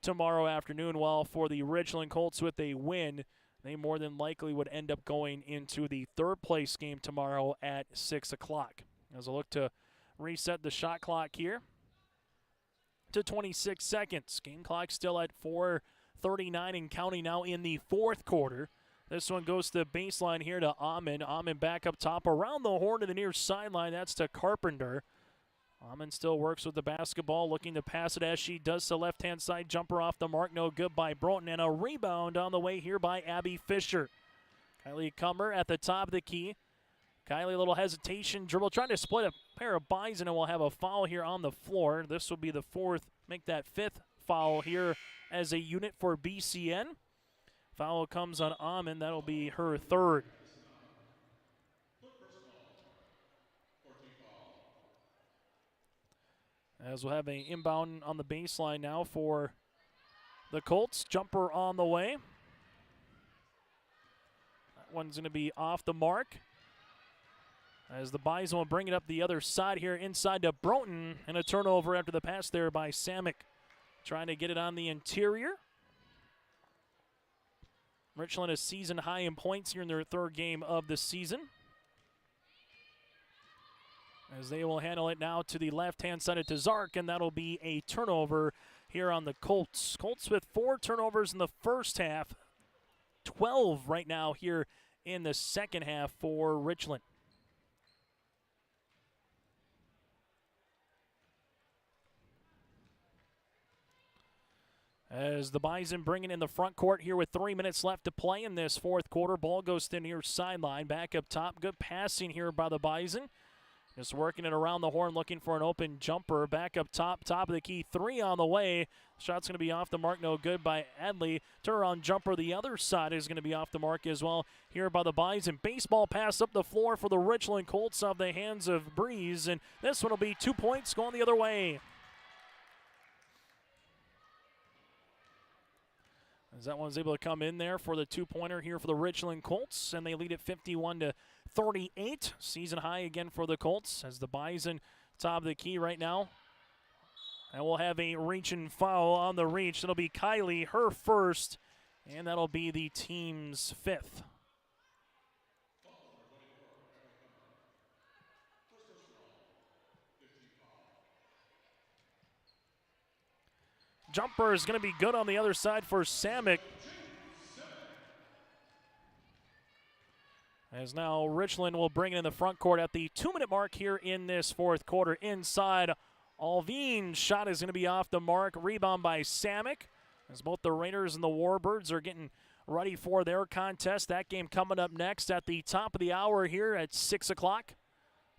tomorrow afternoon, while for the Richland Colts with a win, they more than likely would end up going into the third place game tomorrow at 6 o'clock. As I look to reset the shot clock here to 26 seconds. Game clock still at 4:39 and counting now in the fourth quarter. This one goes to the baseline here to Amon. Amon back up top around the horn to the near sideline. That's to Carpenter. Amon still works with the basketball, looking to pass it as she does the left-hand side jumper off the mark. No good by Broughton, and a rebound on the way here by Abby Fisher. Kylie Cummer at the top of the key. Kylie, a little hesitation, dribble, trying to split a pair of Bison, and we'll have a foul here on the floor. This will be the fourth, make that fifth foul here as a unit for BCN. Foul comes on Amon. That'll be her third. As we'll have an inbound on the baseline now for the Colts. Jumper on the way. That one's going to be off the mark. As the Bison will bring it up the other side here inside to Broughton. And a turnover after the pass there by Samick. Trying to get it on the interior. Richland a season high in points here in their third game of the season. As they will handle it now to the left-hand side to Zark, and that'll be a turnover here on the Colts. Colts with 4 turnovers in the first half, 12 right now here in the second half for Richland. As the Bison bring it in the front court here with 3 minutes left to play in this fourth quarter. Ball goes to the near sideline. Back up top. Good passing here by the Bison. Just working it around the horn, looking for an open jumper. Back up top, top of the key, 3 on the way. Shot's going to be off the mark, no good by Adley. Turnaround jumper, the other side is going to be off the mark as well here by the Bison. Baseball pass up the floor for the Richland Colts off the hands of Breeze, and this one will be 2 points going the other way. As that one's able to come in there for the 2-pointer here for the Richland Colts, and they lead it 51-38. Season high again for the Colts as the Bison top of the key right now. And we'll have a reach and foul on the reach. It'll be Kylie, her first, and that'll be the team's fifth. Jumper is going to be good on the other side for Samick. As now Richland will bring it in the front court at the 2-minute mark here in this fourth quarter. Inside, Alveen's shot is going to be off the mark. Rebound by Samick. As both the Raiders and the Warbirds are getting ready for their contest. That game coming up next at the top of the hour here at 6 o'clock.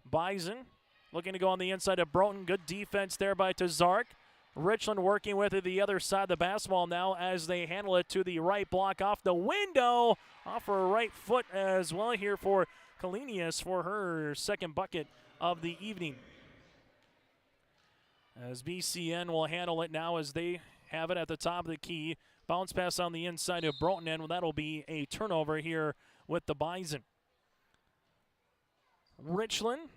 Bison looking to go on the inside of Broughton. Good defense there by Tazark. Richland working with it the other side of the basketball now as they handle it to the right block off the window. Off her right foot as well here for Kalinius for her second bucket of the evening. As BCN will handle it now as they have it at the top of the key. Bounce pass on the inside of Broughton, and that'll be a turnover here with the Bison. Richland,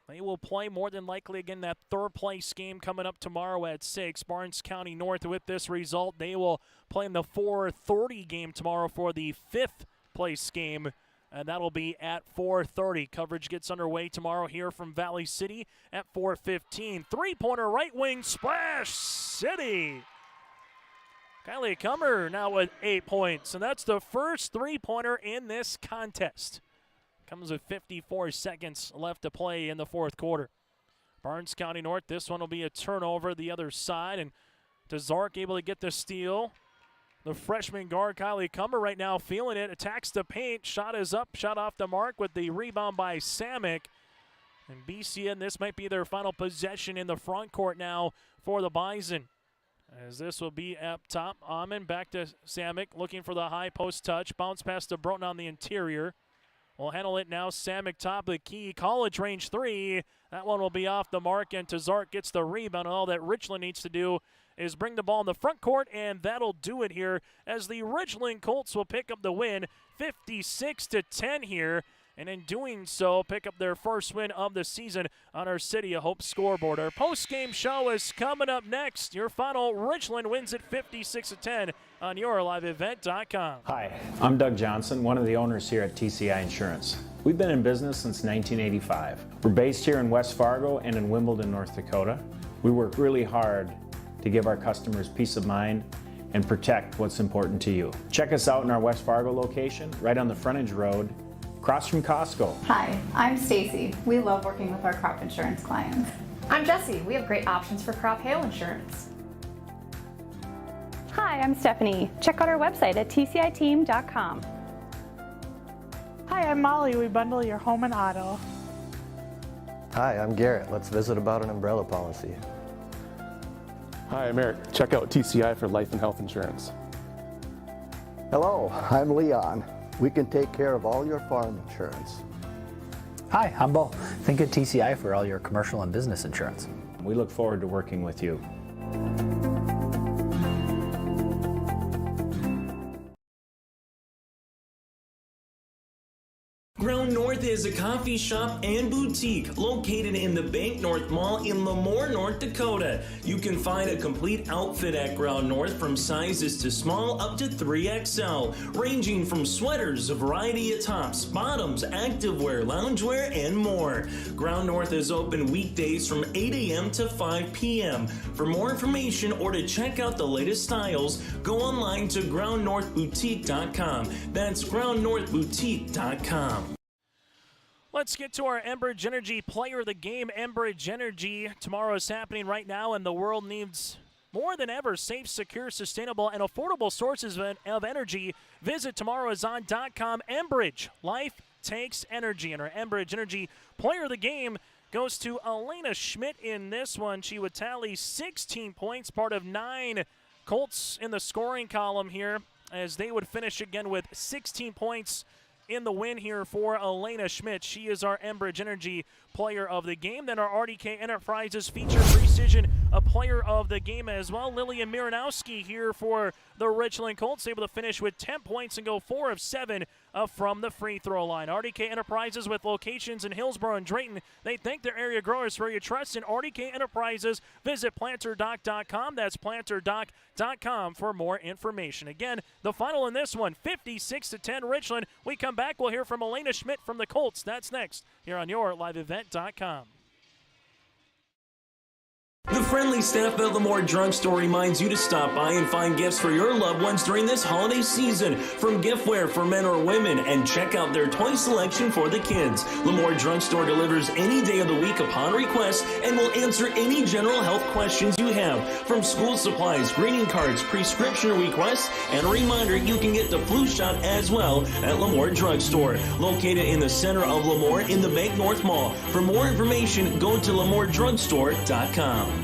they will play more than likely again that third place game coming up tomorrow at 6. Barnes County North with this result, they will play in the 4:30 game tomorrow for the 5th place game, and that'll be at 4:30. Coverage gets underway tomorrow here from Valley City at 4:15. Three-pointer right wing Splash City. Kylie Kummer now with 8 points, and that's the first three-pointer in this contest. Comes with 54 seconds left to play in the fourth quarter. Barnes County North, this one will be a turnover the other side, and DeZark able to get the steal. The freshman guard, Kylie Kummer, right now feeling it, attacks the paint, shot is up, shot off the mark with the rebound by Samick. And BCN, this might be their final possession in the front court now for the Bison. As this will be up top, Amon back to Samick, looking for the high post touch, bounce pass to Broughton on the interior. Will handle it now, Samick top of the key, college range three. That one will be off the mark, and Tazark gets the rebound. And all that Richland needs to do is bring the ball in the front court, and that'll do it here as the Richland Colts will pick up the win 56-10 here. And in doing so, pick up their first win of the season on our City of Hope scoreboard. Our post-game show is coming up next. Your final, Richland wins it 56-10 on YourLiveEvent.com. Hi, I'm Doug Johnson, one of the owners here at TCI Insurance. We've been in business since 1985. We're based here in West Fargo and in Wimbledon, North Dakota. We work really hard to give our customers peace of mind and protect what's important to you. Check us out in our West Fargo location, right on the frontage road, across from Costco. Hi, I'm Stacy. We love working with our crop insurance clients. I'm Jessie. We have great options for crop hail insurance. Hi, I'm Stephanie. Check out our website at tciteam.com. Hi, I'm Molly. We bundle your home and auto. Hi, I'm Garrett. Let's visit about an umbrella policy. Hi, I'm Eric. Check out TCI for life and health insurance. Hello, I'm Leon. We can take care of all your farm insurance. Hi, I'm Bo. Think of TCI for all your commercial and business insurance. We look forward to working with you. Ground North is a coffee shop and boutique located in the Bank North Mall in Lemoore, North Dakota. You can find a complete outfit at Ground North from sizes to small up to 3XL, ranging from sweaters, a variety of tops, bottoms, activewear, loungewear, and more. Ground North is open weekdays from 8 a.m. to 5 p.m. For more information or to check out the latest styles, go online to groundnorthboutique.com. That's groundnorthboutique.com. Let's get to our Enbridge Energy Player of the Game. Enbridge Energy tomorrow is happening right now, and the world needs more than ever safe, secure, sustainable, and affordable sources of energy. Visit tomorrowison.com. Enbridge, life takes energy. And our Enbridge Energy Player of the Game goes to Elena Schmidt in this one. She would tally 16 points, part of 9 Colts in the scoring column here, as they would finish again with 16 points in the win here for Elena Schmidt. She is our Enbridge Energy Player of the Game. Then our RDK Enterprises Feature Precision, a Player of the Game as well. Lillian Miranowski here for the Richland Colts, able to finish with 10 points and go 4 of 7 from the free throw line. RDK Enterprises with locations in Hillsborough and Drayton. They thank their area growers for your trust in RDK Enterprises. Visit planterdoc.com. That's planterdoc.com for more information. Again, the final in this one, 56-10 Richland. We come back, we'll hear from Elena Schmidt from the Colts. That's next here on YourLiveEvent.com. The friendly staff at Lemoore Drugstore reminds you to stop by and find gifts for your loved ones during this holiday season, from giftware for men or women, and check out their toy selection for the kids. Lemoore Drugstore delivers any day of the week upon request and will answer any general health questions you have, from school supplies, greeting cards, prescription requests, and a reminder you can get the flu shot as well at Lemoore Drugstore, located in the center of Lemoore in the Bank North Mall. For more information, go to LemooreDrugstore.com.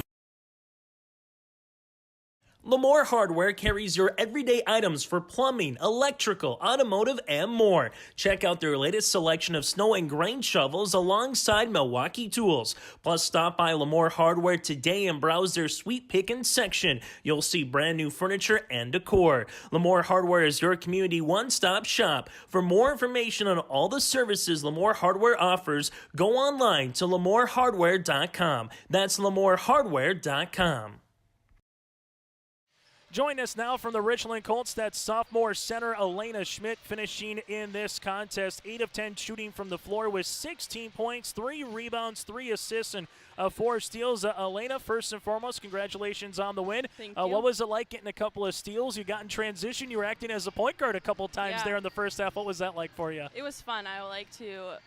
Lamore Hardware carries your everyday items for plumbing, electrical, automotive, and more. Check out their latest selection of snow and grain shovels alongside Milwaukee tools. Plus, stop by Lamore Hardware today and browse their sweet pickin' section. You'll see brand new furniture and decor. Lamore Hardware is your community one-stop shop. For more information on all the services Lamore Hardware offers, go online to lamorehardware.com. That's lamorehardware.com. Join us now from the Richland Colts, that's sophomore center Elena Schmidt, finishing in this contest. 8 of 10 shooting from the floor with 16 points, 3 rebounds, 3 assists, and 4 steals. Elena, first and foremost, congratulations on the win. Thank you. What was it like getting a couple of steals? You got in transition. You were acting as a point guard a couple times there in the first half. What was that like for you? It was fun. I like to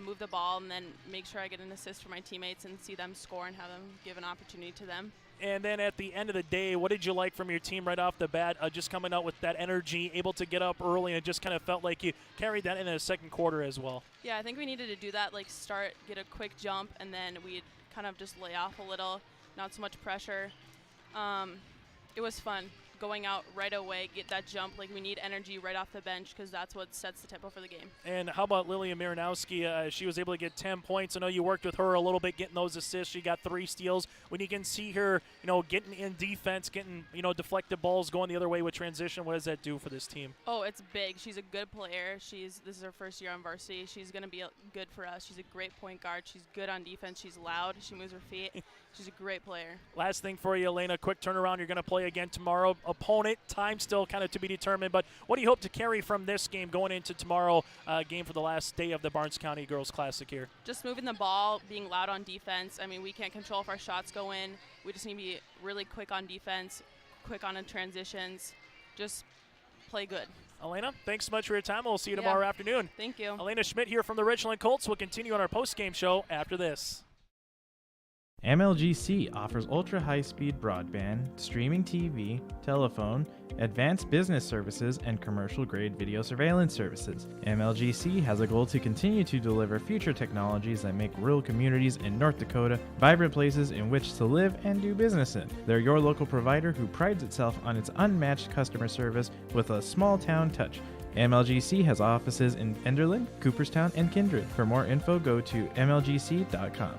move the ball and then make sure I get an assist for my teammates and see them score and have them give an opportunity to them. And then at the end of the day, what did you like from your team right off the bat, just coming out with that energy, able to get up early, and it just kind of felt like you carried that into the second quarter as well? Yeah, I think we needed to do that, like start, get a quick jump, and then we'd kind of just lay off a little, not so much pressure. It was fun going out right away, get that jump. Like, we need energy right off the bench because that's what sets the tempo for the game. And how about Lilia Miranowski? She was able to get 10 points. I know you worked with her a little bit getting those assists. She got 3 steals. When you can see her, getting in defense, getting, deflected balls going the other way with transition, what does that do for this team? Oh, it's big. She's a good player. This is her first year on varsity. She's going to be good for us. She's a great point guard. She's good on defense. She's loud. She moves her feet. She's a great player. Last thing for you, Elena, quick turnaround. You're going to play again tomorrow. Opponent, time still kind of to be determined, but what do you hope to carry from this game going into tomorrow game for the last day of the Barnes County Girls Classic here? Just moving the ball, being loud on defense. I mean, we can't control if our shots go in. We just need to be really quick on defense, quick on the transitions, just play good. Elena, thanks so much for your time. We'll see you tomorrow afternoon. Thank you. Elena Schmidt here from the Richland Colts. We'll continue on our post-game show after this. MLGC offers ultra-high-speed broadband, streaming TV, telephone, advanced business services, and commercial-grade video surveillance services. MLGC has a goal to continue to deliver future technologies that make rural communities in North Dakota vibrant places in which to live and do business in. They're your local provider who prides itself on its unmatched customer service with a small-town touch. MLGC has offices in Enderlin, Cooperstown, and Kindred. For more info, go to mlgc.com.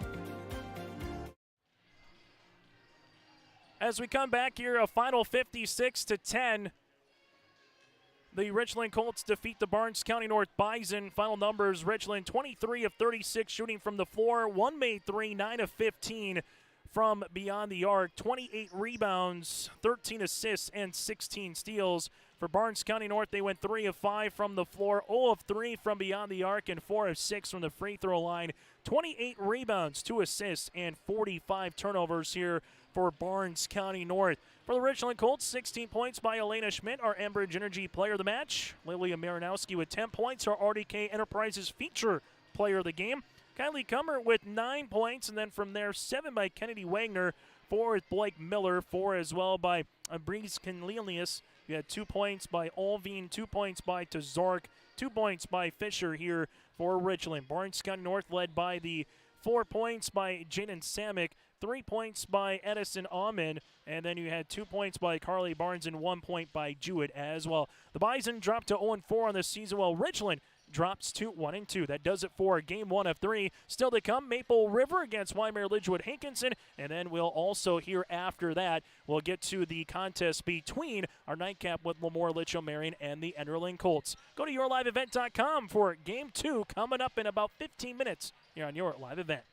As we come back here, a final 56-10. The Richland Colts defeat the Barnes County North Bison. Final numbers, Richland 23 of 36 shooting from the floor, 1 made 3, 9 of 15 from beyond the arc, 28 rebounds, 13 assists, and 16 steals. For Barnes County North, they went 3 of 5 from the floor, 0 of 3 from beyond the arc, and 4 of 6 from the free throw line. 28 rebounds, 2 assists, and 45 turnovers here for Barnes County North. For the Richland Colts, 16 points by Elena Schmidt, our Enbridge Energy Player of the Match. Lilia Miranowski with 10 points, our RDK Enterprises Feature Player of the Game. Kylie Kummer with 9 points, and then from there, 7 by Kennedy Wagner, 4 with Blake Miller, 4 as well by Breeze Canlelius. You had 2 points by Olveen, 2 points by Tazork, 2 points by Fisher here for Richland. Barnes County North led by the 4 points by Jaden Samick, 3 points by Edison Ahmed, and then you had 2 points by Carly Barnes and 1 point by Jewett as well. The Bison dropped to 0-4 on the season, while Richland drops to 1-2. That does it for game 1 of 3. Still to come, Maple River against Wymer Lidgewood Hankinson, and then we'll also hear after that, we'll get to the contest between our nightcap with Lemoore Litchfield Marion and the Enderlin Colts. Go to yourliveevent.com for game 2 coming up in about 15 minutes here on Your Live Event.